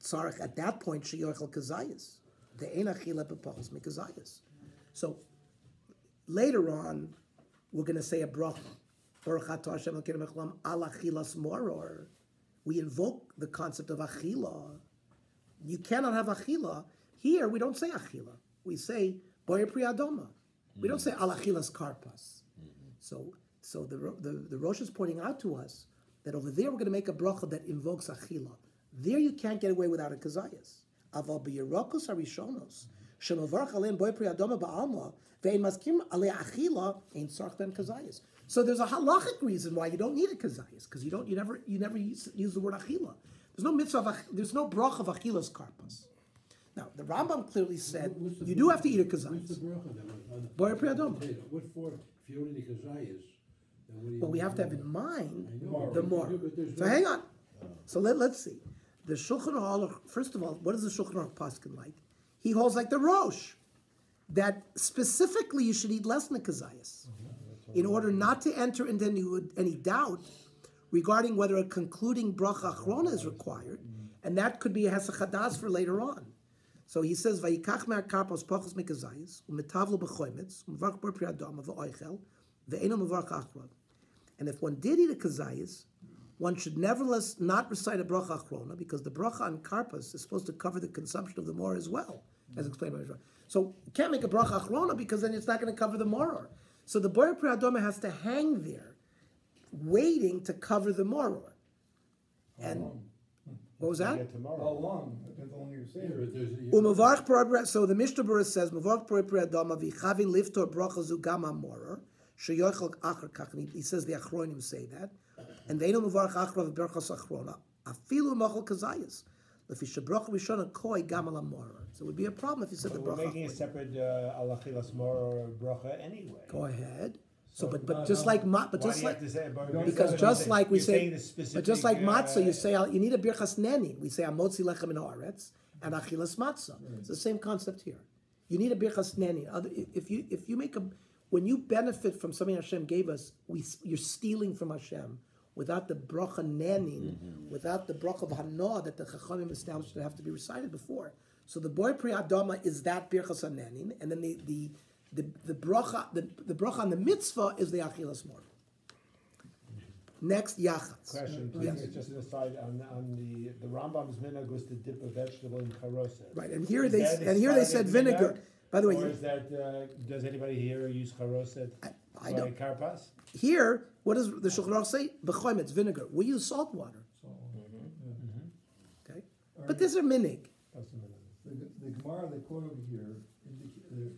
Speaker 1: tzarech at that point sheyochel kazayas. The ein achila b'pachos mikazayas. So later on, we're going to say a bracha. Baruch atah Hashem Elokeinu melech haolam al achilas mor, or we invoke the concept of achila. You cannot have achila. Here we don't say achila. We say boyer pri adoma. We don't say al achilas karpas. So the Rosh is pointing out to us that over there we're going to make a bracha that invokes achila. There you can't get away without a kazayas. Aval b'yerokos harishonos shemavarch alein boy pri adoma ba'alma ve'ein maskim alei achila ein tzarich ben kazayas. So there's a halachic reason why you don't need a kazayas, because you never use the word achila. There's no mitzvah. There's no bracha of achilas karpas. Now the Rambam clearly said you do have to eat a kazayas. Boy pri adoma.
Speaker 6: What for? If you don't eat kazayas, then what do you?
Speaker 1: But we have to have in mind the
Speaker 6: more.
Speaker 1: more. So hang on. So let's see. The Shulchan Aruch, first of all, what is the Shulchan Aruch paskin like? He holds like the Rosh, that specifically you should eat less than a kazayas, in order not to enter into any doubt regarding whether a concluding bracha achrona is required, and that could be a hesachadas for later on. So he says, "Vayikach me'karpos pachos mikazayis u'metavlo b'choimetz u'mevarch bar pri adama v'oichel ve'eno mevarch achrona." And if one did eat a kazayis, one should nevertheless not recite a bracha achrona, because the bracha on karpas is supposed to cover the consumption of the moror as well, as explained by Rishon. So you can't make a bracha achrona, because then it's not going to cover the moror. So the boyer pri adama has to hang there, waiting to cover the moror. And What was that?
Speaker 3: Yeah, tomorrow.
Speaker 5: How long? Depends how long you're saying.
Speaker 6: Here, there's
Speaker 1: Umavarch parabra. So the Mishnah Berurah says, "Mavarch parabra adama v'chavi liftor bracha zugama morer sheyochel achar kach." He says the Achronim say that, and they know mavarch achra v'berchas achrona afilu machal kazayis. If you should bracha rishona koi gamala morer, so it would be a problem if you said the
Speaker 3: We're
Speaker 1: bracha.
Speaker 3: making a separate alachilas or bracha anyway.
Speaker 1: Go ahead. So, but just like but
Speaker 3: Why
Speaker 1: just
Speaker 3: do you
Speaker 1: like
Speaker 3: have to say about
Speaker 1: because just like we
Speaker 3: you're
Speaker 1: say,
Speaker 3: saying the specific,
Speaker 1: but just like matzah, you say you need a birchas nenin. We say amotzi lechem in haaretz and achilas matzah. It's the same concept here. You need a birchas nenin. If you make a when you benefit from something Hashem gave us, you're stealing from Hashem without the bracha nenin, without the bracha of hana that the chachamim established to have to be recited before. So the boy pri adama is that birchas nenin, and then the bracha on the mitzvah is the achilas mor. Next, yachatz.
Speaker 3: Question, please.
Speaker 1: Yes.
Speaker 3: Just an aside on the Rambam's minhag was to dip a vegetable in charoset.
Speaker 1: Right, and here
Speaker 3: Is
Speaker 1: they
Speaker 3: that
Speaker 1: said
Speaker 3: expired
Speaker 1: vinegar.
Speaker 3: minhag?
Speaker 1: By the way,
Speaker 3: Or is that does anybody here use charoset?
Speaker 1: I don't.
Speaker 3: Karpas?
Speaker 1: Here, what does the Shulchan Aruch say? B'choim, it's vinegar. We use salt water. Okay, but these are minig.
Speaker 3: That's the minhag.
Speaker 5: The Gemara they quote over here,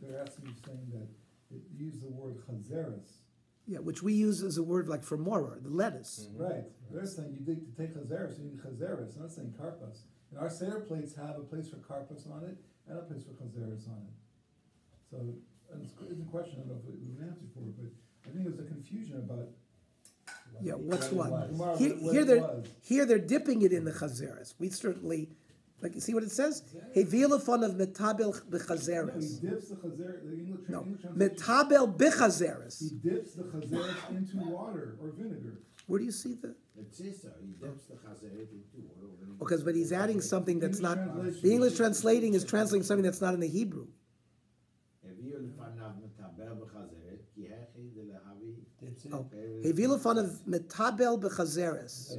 Speaker 5: they're actually saying that it used the word chazeres.
Speaker 1: Yeah, which we use as a word like for morer, the lettuce.
Speaker 5: Right. They're saying you dig to take chazeres, you need chazeres. They're not saying karpas. And our Seder plates have a place for karpas on it and a place for chazeres on it. So it's a question. I don't know if we have an answer for it, but I think there's a confusion about.
Speaker 1: Yeah, what's what?
Speaker 5: Gemara,
Speaker 1: Here they're dipping it in the chazeres. We certainly, like, you see what it says? Hevila fun of metabel
Speaker 5: No, he
Speaker 1: b'chazeres.
Speaker 5: dips the chazeres. The English
Speaker 1: No,
Speaker 5: translation.
Speaker 1: metabel b'chazeres.
Speaker 5: He dips the chazeres into water or vinegar.
Speaker 1: Where do you see the?
Speaker 4: It says so. He dips the chazeret into water.
Speaker 1: Because, but he's adding something that's not.
Speaker 5: Translation.
Speaker 1: The English translating is translating something that's not in the Hebrew. Oh, Hevila fun of metabel b'chazeres.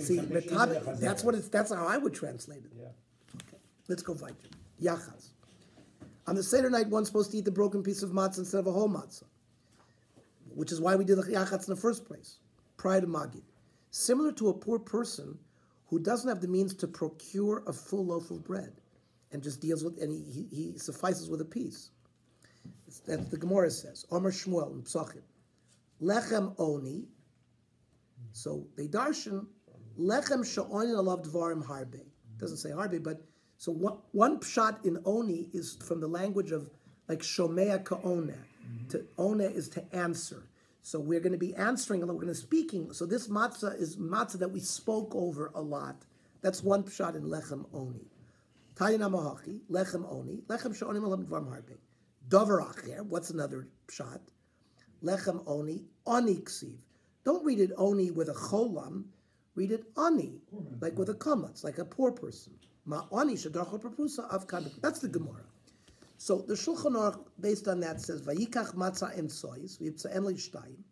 Speaker 1: See, metabel. That's what it's. That's how I would translate it.
Speaker 3: Yeah.
Speaker 1: Okay, let's go weiter. Yachas. On the Seder night, one's supposed to eat the broken piece of matzah instead of a whole matzah, which is why we did the yachats in the first place, prior to Magid. Similar to a poor person who doesn't have the means to procure a full loaf of bread and just deals with, and he suffices with a piece. That's the Gemara says. Omer Shmuel in Psachim. Lechem oni. So they darshan lechem she'onin alav dvarim harbe. Doesn't say harbe, but so one pshat in oni is from the language of like shomea ka'ona. To ona is to answer. So we're going to be answering, we're going to speaking. So this matzah is matzah that we spoke over a lot. That's one pshat in lechem oni. Tayina mahachi lechem oni lechem she'onim alav dvarim harbe. Davar acher. What's another pshat? Lechem oni, oni ksiv. Don't read it oni with a cholam. Read it oni, like with a kamatz, like a poor person. Ma oni shadarcho perpusa av kandik. That's the Gemara. So the Shulchan Aruch, based on that, says vayikach matzah en sois v'yipsa en leishtayim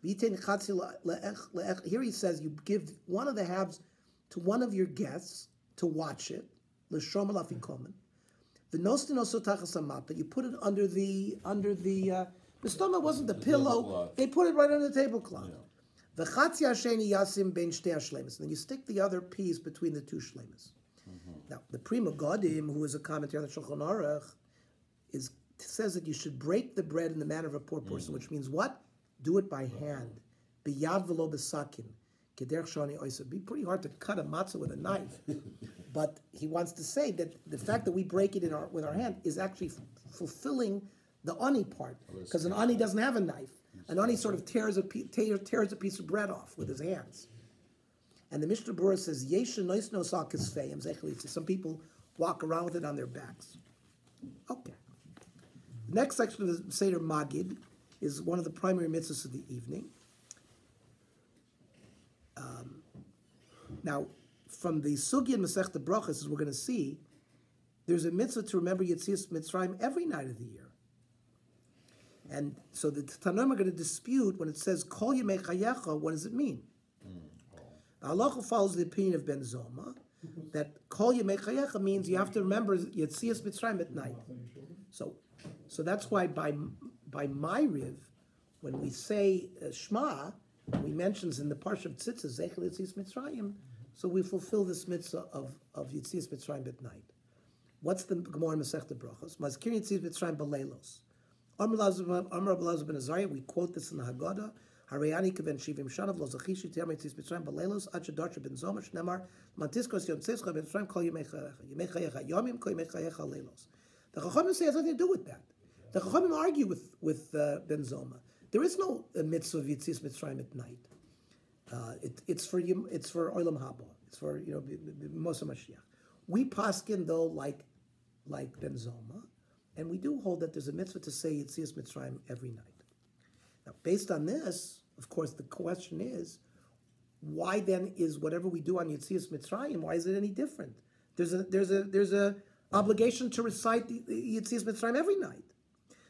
Speaker 1: v'yitein chatzi leech. Here he says you give one of the halves to one of your guests to watch it. L'shom alafikomen. The nostin oso tachas amapa. You put it under the. The stomach wasn't the pillow.
Speaker 2: tablecloth.
Speaker 1: They put it right under the tablecloth. The chatzi hasheni yasim ben shtei hashlemis. Then you stick the other piece between the two shlemis. Now, the Prima Godim, who is a commentator on the Shulchan Aruch, says that you should break the bread in the manner of a poor person, which means what? Do it by hand. B'yad v'lo b'sakin. Kederch shani oisa. It'd be pretty hard to cut a matzah with a knife. But he wants to say that the fact that we break it with our hand is actually fulfilling the ani part, because an ani doesn't have a knife. An ani sort of tears a piece of bread off with his hands. And the Mishnah Berurah says, "Yesha nois no sal kisfeim zechli." Some people walk around with it on their backs. Okay. The next section of the Seder Magid is one of the primary mitzvahs of the evening. Now, from the Sugi and Masechta Brachos, as we're going to see, there's a mitzvah to remember Yetzias Mitzrayim every night of the year. And so the Tanoim are going to dispute when it says Kol Yemei Chayecha, what does it mean? The halacha follows the opinion of Ben Zoma that Kol Yemei Chayecha means you have to remember Yetzias Mitzrayim at night. So that's why by Ma'ariv, when we say Shema, we mentions in the Parsha of Tzitzis Zechel Yetzias Mitzrayim. So we fulfill this mitzvah of Yitzias Mitzrayim at night. What's the Gemara in Masechta Brachos? Mazkir Yitzias Mitzrayim b'leilos. Amar Rabbi Elazar ben Azariah, we quote this in the Haggadah. Harayani kaven shivim shanav lo zachishi tiyam Yitzias Mitzrayim b'leilos ad shedarsha ben Zoma shnemar mantiskos yom tzescha ben Mitzrayim kol yemei chayecha yomim kol yemei chayecha leilos. The Chachamim say it has nothing to do with that. The Chachamim argue with Ben Zoma. There is no mitzvah of Yitzias Mitzrayim at night. It's for Olam Haba. It's for Moshe Mashiach. We paskin though like Ben Zoma, and we do hold that there's a mitzvah to say Yitzias Mitzrayim every night. Now, based on this, of course, the question is, why then is whatever we do on Yitzias Mitzrayim, why is it any different? There's a obligation to recite the Yitzias Mitzrayim every night.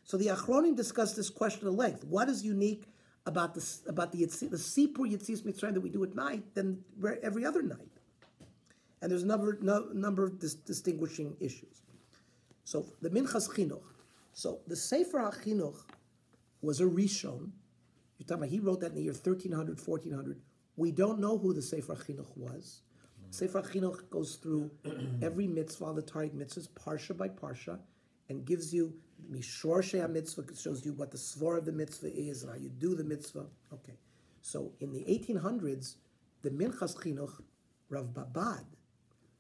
Speaker 1: So the Achronim discussed this question at length. What is unique about the Sipur Yitzias Mitzrayim that we do at night than every other night? And there's a number of distinguishing issues. So the Minchas Chinuch. So the Sefer HaChinuch was a Rishon. You're talking about, he wrote that in the year 1300, 1400. We don't know who the Sefer HaChinuch was. Sefer HaChinuch goes through every mitzvah, the Tariq mitzvahs, parsha by parsha, and gives you Mishor Shei HaMitzvah, shows you what the svor of the mitzvah is and how you do the mitzvah. Okay. So in the 1800s, the Minchas Chinuch, Rav Babad,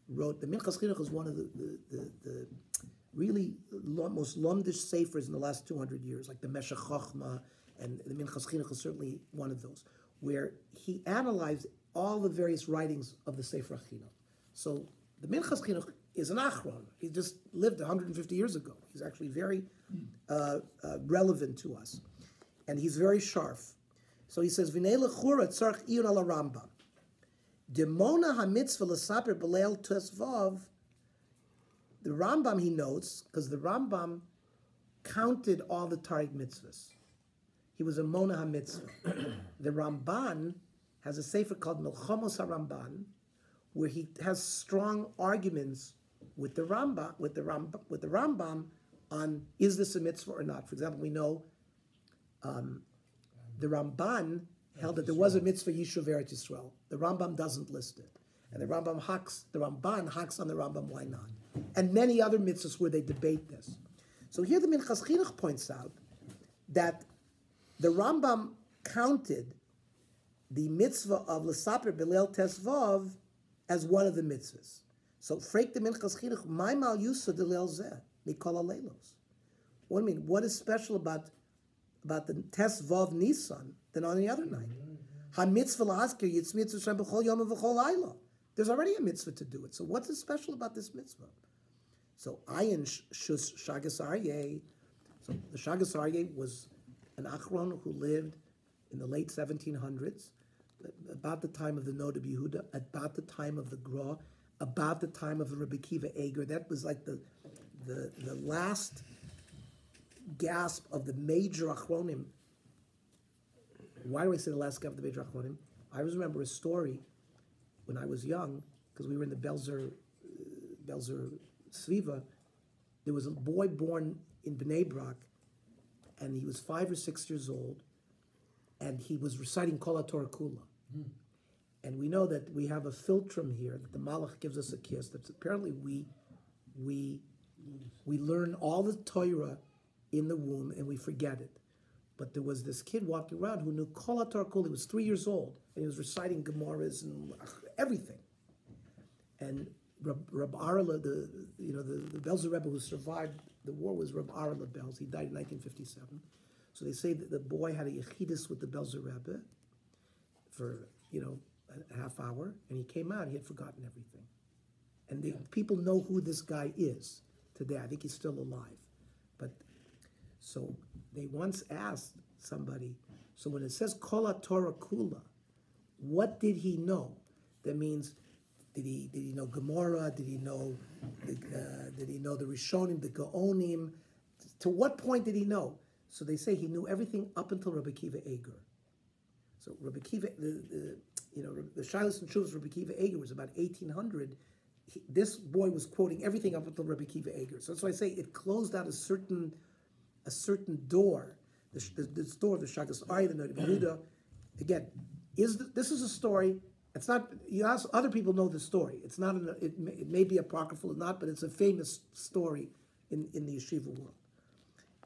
Speaker 1: wrote, the Minchas Chinuch is one of the really most lomdish sefers in the last 200 years, like the Meshech Chochma, and the Minchas Chinuch is certainly one of those, where he analyzed all the various writings of the Sefer HaChinuch. So the Minchas Chinuch is an Achron. He just lived 150 years ago. He's actually very relevant to us. And he's very sharp. So he says, V'nei lechura tzarech iyun ala Rambam. Demona ha-mitzvah l'saper b'leil tesvav. The Rambam, he notes, because the Rambam counted all the Tariq mitzvahs. He was a Mona ha-mitzvah. The Ramban has a sefer called Milchamos ha-Ramban, where he has strong arguments with the Rambam on is this a mitzvah or not. For example, we know the Ramban held that there was a mitzvah Yishuv Eretz Yisrael. The Rambam doesn't list it, and the Ramban hacks on the Rambam. Why not? And many other mitzvahs where they debate this. So here the Minchas Chinuch points out that the Rambam counted the mitzvah of L'saper B'leil Tesvav as one of the mitzvahs. So, Freik the Minchas Chinuch, my mal yusa de leil zeh, mikol aleilos. What do you mean? What is special about the Tesvav Nisan than on the other night? Ha mitzvah la'askir yitzmit Hashem b'chol yom v'chol laila. There's already a mitzvah to do it. So, what's special about this mitzvah? So, Ayin Shus Shagas Aryeh. So, the Shagas Aryeh was an Achron who lived in the late 1700s, about the time of the Nod of Yehuda, about the time of the Gra, about the time of the Rabbi Akiva Eger. That was like the last gasp of the major Achronim. Why do I say the last gasp of the major Achronim? I always remember a story when I was young, because we were in the Belzer Sviva. There was a boy born in Bnei Brak, and he was 5 or 6 years old, and he was reciting Kol HaTorah Kula. And we know that we have a filtrum here, that the Malach gives us a kiss, that apparently we learn all the Torah in the womb and we forget it. But there was this kid walking around who knew Kol HaTorah Kula. He was 3 years old, and he was reciting Gemaras and everything. And Reb Arla, the Belzer Rebbe who survived the war was Reb Arla Belz. He died in 1957. So they say that the boy had a yechidus with the Belzer Rebbe for, a half hour, and he came out, he had forgotten everything. And people know who this guy is today. I think he's still alive. But, so they once asked somebody, so when it says Kol HaTorah Kula, what did he know? That means, did he know Gemara? Did he know the Rishonim, the Gaonim? To what point did he know? So they say he knew everything up until Rabbi Akiva Eger. So Rabbi Akiva, the Shilas and Shuvas of Rabbi Akiva Eger was about 1800. This boy was quoting everything up until Rabbi Akiva Eger. So that's why I say it closed out a certain door. This door of the Shagas Aryeh, the Nod of Yehuda. Again, this is a story It's not. You ask other people know the story. It's not. It may be apocryphal or not, but it's a famous story in the yeshiva world.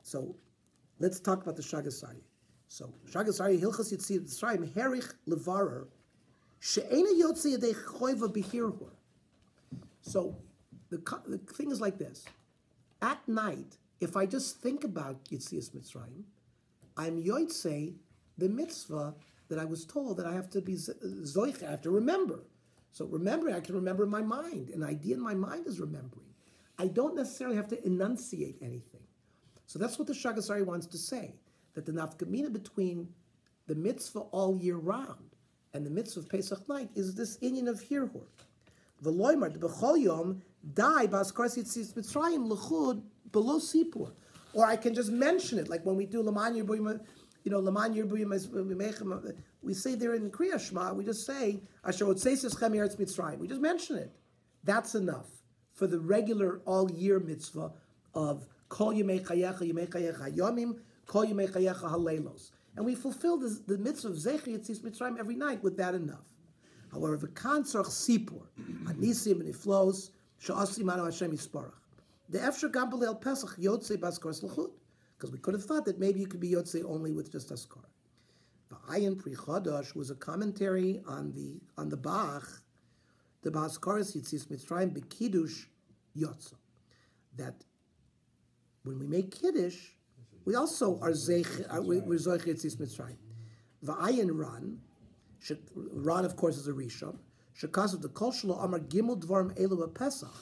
Speaker 1: So, let's talk about the Shagasari. So, Shagasari Hilchas Yitzir Mitzrayim Herich Levarer She'ena Yotzi Yadei Choiva B'Hirhur. So, the thing is like this. At night, if I just think about Yitzias Mitzrayim, I'm Yotze the mitzvah that I was told that I have to be zoich, I have to remember. So remembering, I can remember in my mind. An idea in my mind is remembering. I don't necessarily have to enunciate anything. So that's what the Shagasari wants to say, that the nafkamina between the mitzvah all year round and the mitzvah of Pesach night is this inyan of hirhur. V'loymar, the b'chol yom, dai b'askars yitzis mitzrayim l'chud below sipur. Or I can just mention it, like when we do Laman Yerbuim, Laman Yerbuim, we say there in Kriya Shema, we just say, Asher Otzeis Chem Eretz Mitzrayim. We just mention it. That's enough for the regular all-year mitzvah of Kol Yemei Chayecha Yomim, Kol Yemei Chayecha Haleilos. And we fulfill the mitzvah of Zecher Yitzis Mitzrayim every night with that enough. However, the Kanzarch Sipur, Anisim and Iflos, Sha'asim Anu Hashem Yisparach. The Efshar Gam B'Leil Pesach Yotzei Baskar Slachut. Because we could have thought that maybe you could be Yotzei only with just Askar. The Ayin Pri Chodosh was a commentary on the Bach, the Baskaris Yitzis Mitzrayim B'Kiddush Yotza. That when we make Kiddush, we also are we're Zoich Yitzis Mitzrayim. The Ayin Ran of course is a Rishon. Shekaz of the Kol Shelo Amar Gimel Dvarim Elu Pesach.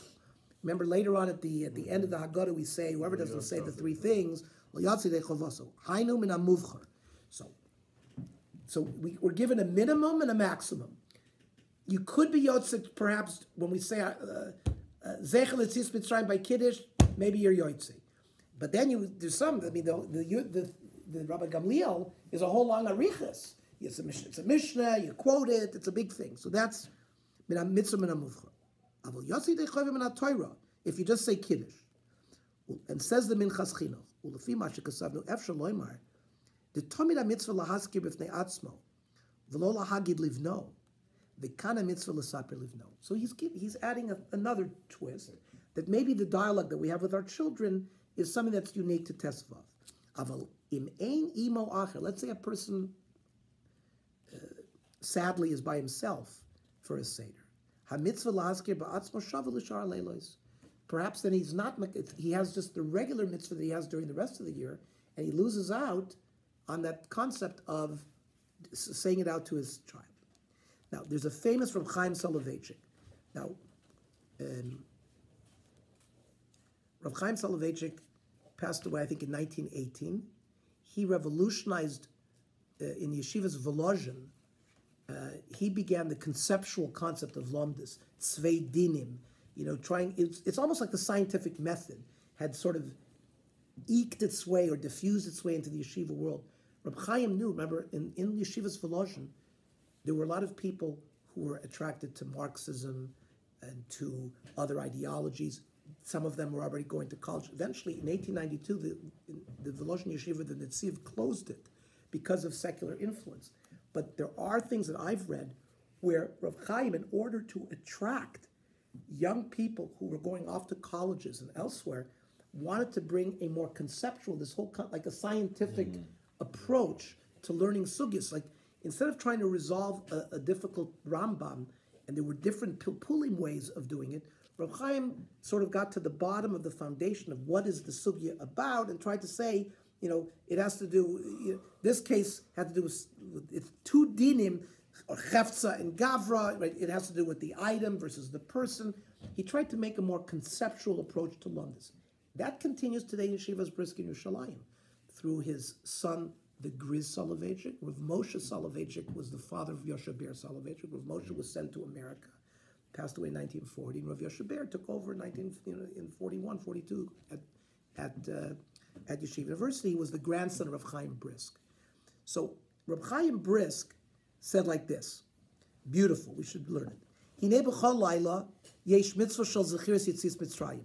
Speaker 1: Remember later on at the end of the Haggadah we say, whoever doesn't say the three things, so we're given a minimum and a maximum. You could be Yotze, perhaps when we say Zechel Yitzis Mitzrayim by Kiddush, maybe you're Yotze. But then there's some. I mean, the Rabbi Gamliel is a whole long arichas. It's a Mishnah. You quote it. It's a big thing. So that's mitzvah min hamuvcha. If you just say Kiddush, and says the Minchas Chinuch, ulefi ma shekasavnu efshar loymar, the Tomid mitzvah lahaskir b'fnei atzmo, v'lo lahagid livno, v'kana mitzvah l'saper livno. So he's adding another twist, that maybe the dialogue that we have with our children is something that's unique to Tesvav. Aval im ein imo acher. Let's say a person sadly is by himself for a seder. Perhaps then he has just the regular mitzvah that he has during the rest of the year, and he loses out on that concept of saying it out to his child. Now, there's a famous from Chaim Soloveitchik. Now, Rav Chaim Soloveitchik passed away, I think, in 1918. He revolutionized in Yeshivas Volozhin. He began the conceptual concept of lomdus, tzvei dinim, it's almost like the scientific method had sort of eked its way or diffused its way into the yeshiva world. Reb Chaim knew, remember, in Yeshivas Volozhin, there were a lot of people who were attracted to Marxism and to other ideologies. Some of them were already going to college. Eventually, in 1892, the Volozhin Yeshiva, the Netziv, closed it because of secular influence. But there are things that I've read where Rav Chaim, in order to attract young people who were going off to colleges and elsewhere, wanted to bring a more conceptual, this whole like a scientific approach to learning sugyas. Like instead of trying to resolve a difficult Rambam, and there were different pilpulim ways of doing it, Rav Chaim sort of got to the bottom of the foundation of what is the sugya about, and tried to say, it has to do. This case had to do with it's two dinim, or chefza and gavra. Right? It has to do with the item versus the person. He tried to make a more conceptual approach to lomdus. That continues today in Yeshivas Brisk in Yerushalayim through his son, the Griz Soloveitchik. Rav Moshe Soloveitchik was the father of Yoshe Ber Soloveitchik. Rav Moshe was sent to America, passed away in 1940. And Rav Yoshe Ber took over in 41, 42 at Yeshiva University. He was the grandson of Rav Chaim Brisk. So Rav Chaim Brisk said like this, beautiful, we should learn it. Hinei b'chol laila yesh mitzvah shel zechiras yitzis Mitzrayim.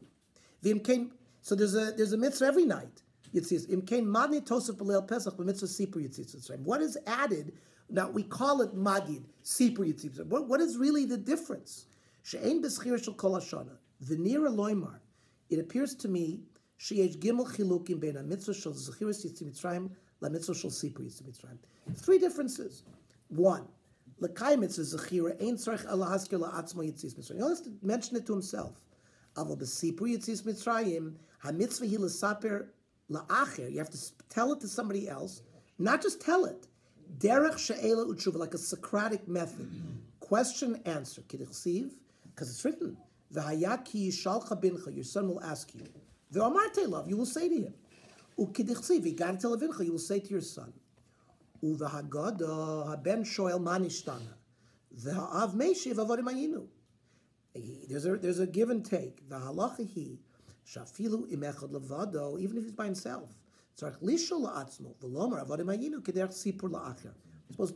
Speaker 1: So there's a mitzvah every night. Yitzis imkein madni tosef b'leil pesach b'mitzvah sipur yitzis Mitzrayim. What is added Now we call it magid, sipur yitzib. What is really the difference? She'ein b'schir shel kol hashana. V'nira loymar. It appears to me sheyesh gimel chilukim bein mitzvah shel zechiras yitzib Mitzrayim la mitzvah shel sipur yitzib Mitzrayim. 3 differences. 1, l'kai mitzvah zechira ein tzarich ala haskir la'atzmo yitzis Mitzrayim. He only has to mention it to himself. Aval b'sipur yitzis Mitzrayim ha mitzvah hi l'saper la'acher. You have to tell it to somebody else, not just tell it. Derech she'ela u'tshuva, like a Socratic method. Question, answer. K'dichsiv, because it's written. V'haya ki yishalcha bincha, your son will ask you. V'amarte love, you will say to him. U'k'dichsiv, v'gad televincha, you will say to your son. U'v'hagada haben shoel manishtana. V'ha'av meishiv avodim ayinu. There's a give and take. V'halacha hi, shafilu imechad levado, even if he's by himself. You're supposed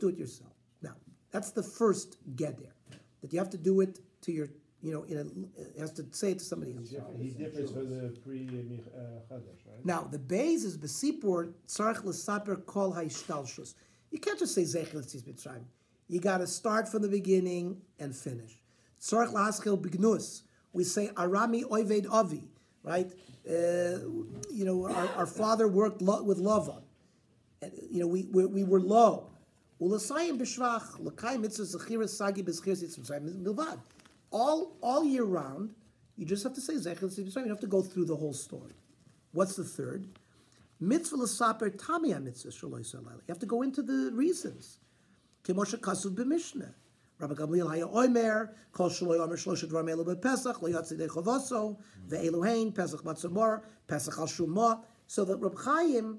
Speaker 1: to do it yourself. Now, that's the first get there. That you have to do it to your, it has to say it to somebody else.
Speaker 3: He differs from the pre-Chadash, right?
Speaker 1: Now, the base is besipur tzarich l'saper kol ha'ishtalshus. You can't just say zecher l'tzis Mitzrayim. You got to start from the beginning and finish. Tzarich l'haskil bignus. We say arami oived avi, right? Our father worked with Lavan. And, we were low. All year round, you just have to say Zecher L'Tzis Mitzrayim. You don't have to go through the whole story. What's the third? Mitzvah l'saper tamia mitzvah shaloi salayla. You have to go into the reasons. Kemosha kasuv b'mishnah. Rabbi Gamliel haya oimer kol shaloi omer shlosha dvarim elu b'Pesach lo yatzidei chovaso ve'eluhein Pesach matzamor Pesach al shumah. So that Reb Chaim,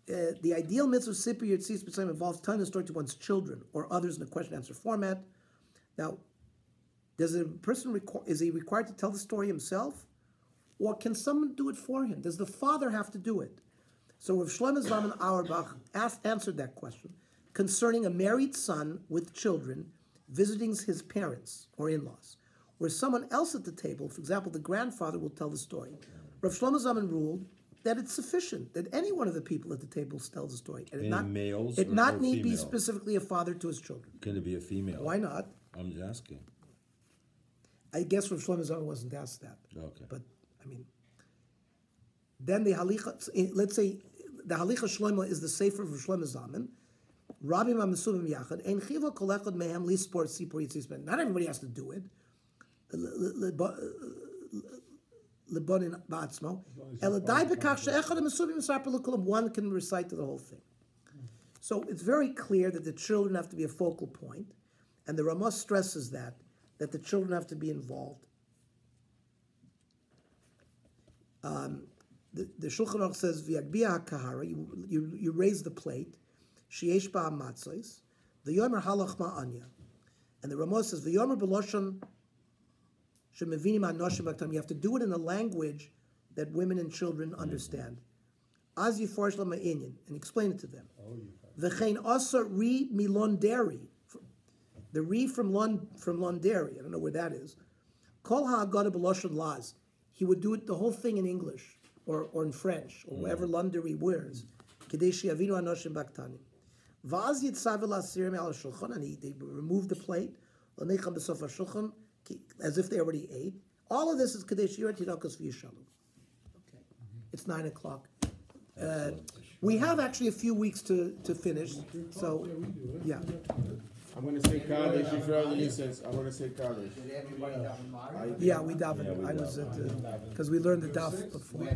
Speaker 1: the ideal mitzvah sipur yitzis b'tzayim involves telling the story to one's children or others in a question-answer format. Now, does a person is he required to tell the story himself, or can someone do it for him? Does the father have to do it? So Rav Shlomo Zalman Auerbach answered that question concerning a married son with children visiting his parents or in-laws, where someone else at the table, for example, the grandfather, will tell the story. Rav Shlomo Zalman ruled that it's sufficient that any one of the people at the table tells the story, and it not need be specifically a father to his children.
Speaker 2: Can it be a female?
Speaker 1: Why not?
Speaker 2: I'm just asking.
Speaker 1: I guess Rav Shlomo Zalman wasn't asked that.
Speaker 2: Okay.
Speaker 1: But then the halicha. Let's say the halicha shlomo is the sefer of Rav Shlomo Zalman. Rabbi Mamesubim Yachad, Ein Chiva Kolechad Mehem Lispor Sipor Yitzis Ben. Not everybody has to do it. Lebonin Ba'atzmo. Eladai Bekach She'echad Mesubim Yisraper L'Kulam. One can recite the whole thing. So it's very clear that the children have to be a focal point, and the Ramah stresses that the children have to be involved. The Shulchan Aruch says V'yagbia HaKahara. You raise the plate. Sheyesh ba matzos, v'yomer halach ma'anya, and the Ramah says v'yomer b'loshon shemevinim anoshim b'aktam. You have to do it in a language that women and children understand. Az yiforish lama'inyan, and explain it to them. V'chein asa ri milon deri, the ri from Londari. I don't know where that is. Kol ha'agada b'loshon laz. He would do it the whole thing in English or in French or whatever Londari wears. Kedei she'avinu anoshim b'aktanim. Vaz yitzavel asirim al shulchan, and they remove the plate, as if they already ate. All of this is kadesh yirat yidakos v'yishalom. Okay, it's 9:00. We have actually a few weeks to finish. So, yeah.
Speaker 8: I'm going to say Kaddish. If Rali says, I'm going to say Kaddish.
Speaker 4: Did everybody daven Ma'ariv?
Speaker 1: Yeah, we davened. I was at because we learned the daf before.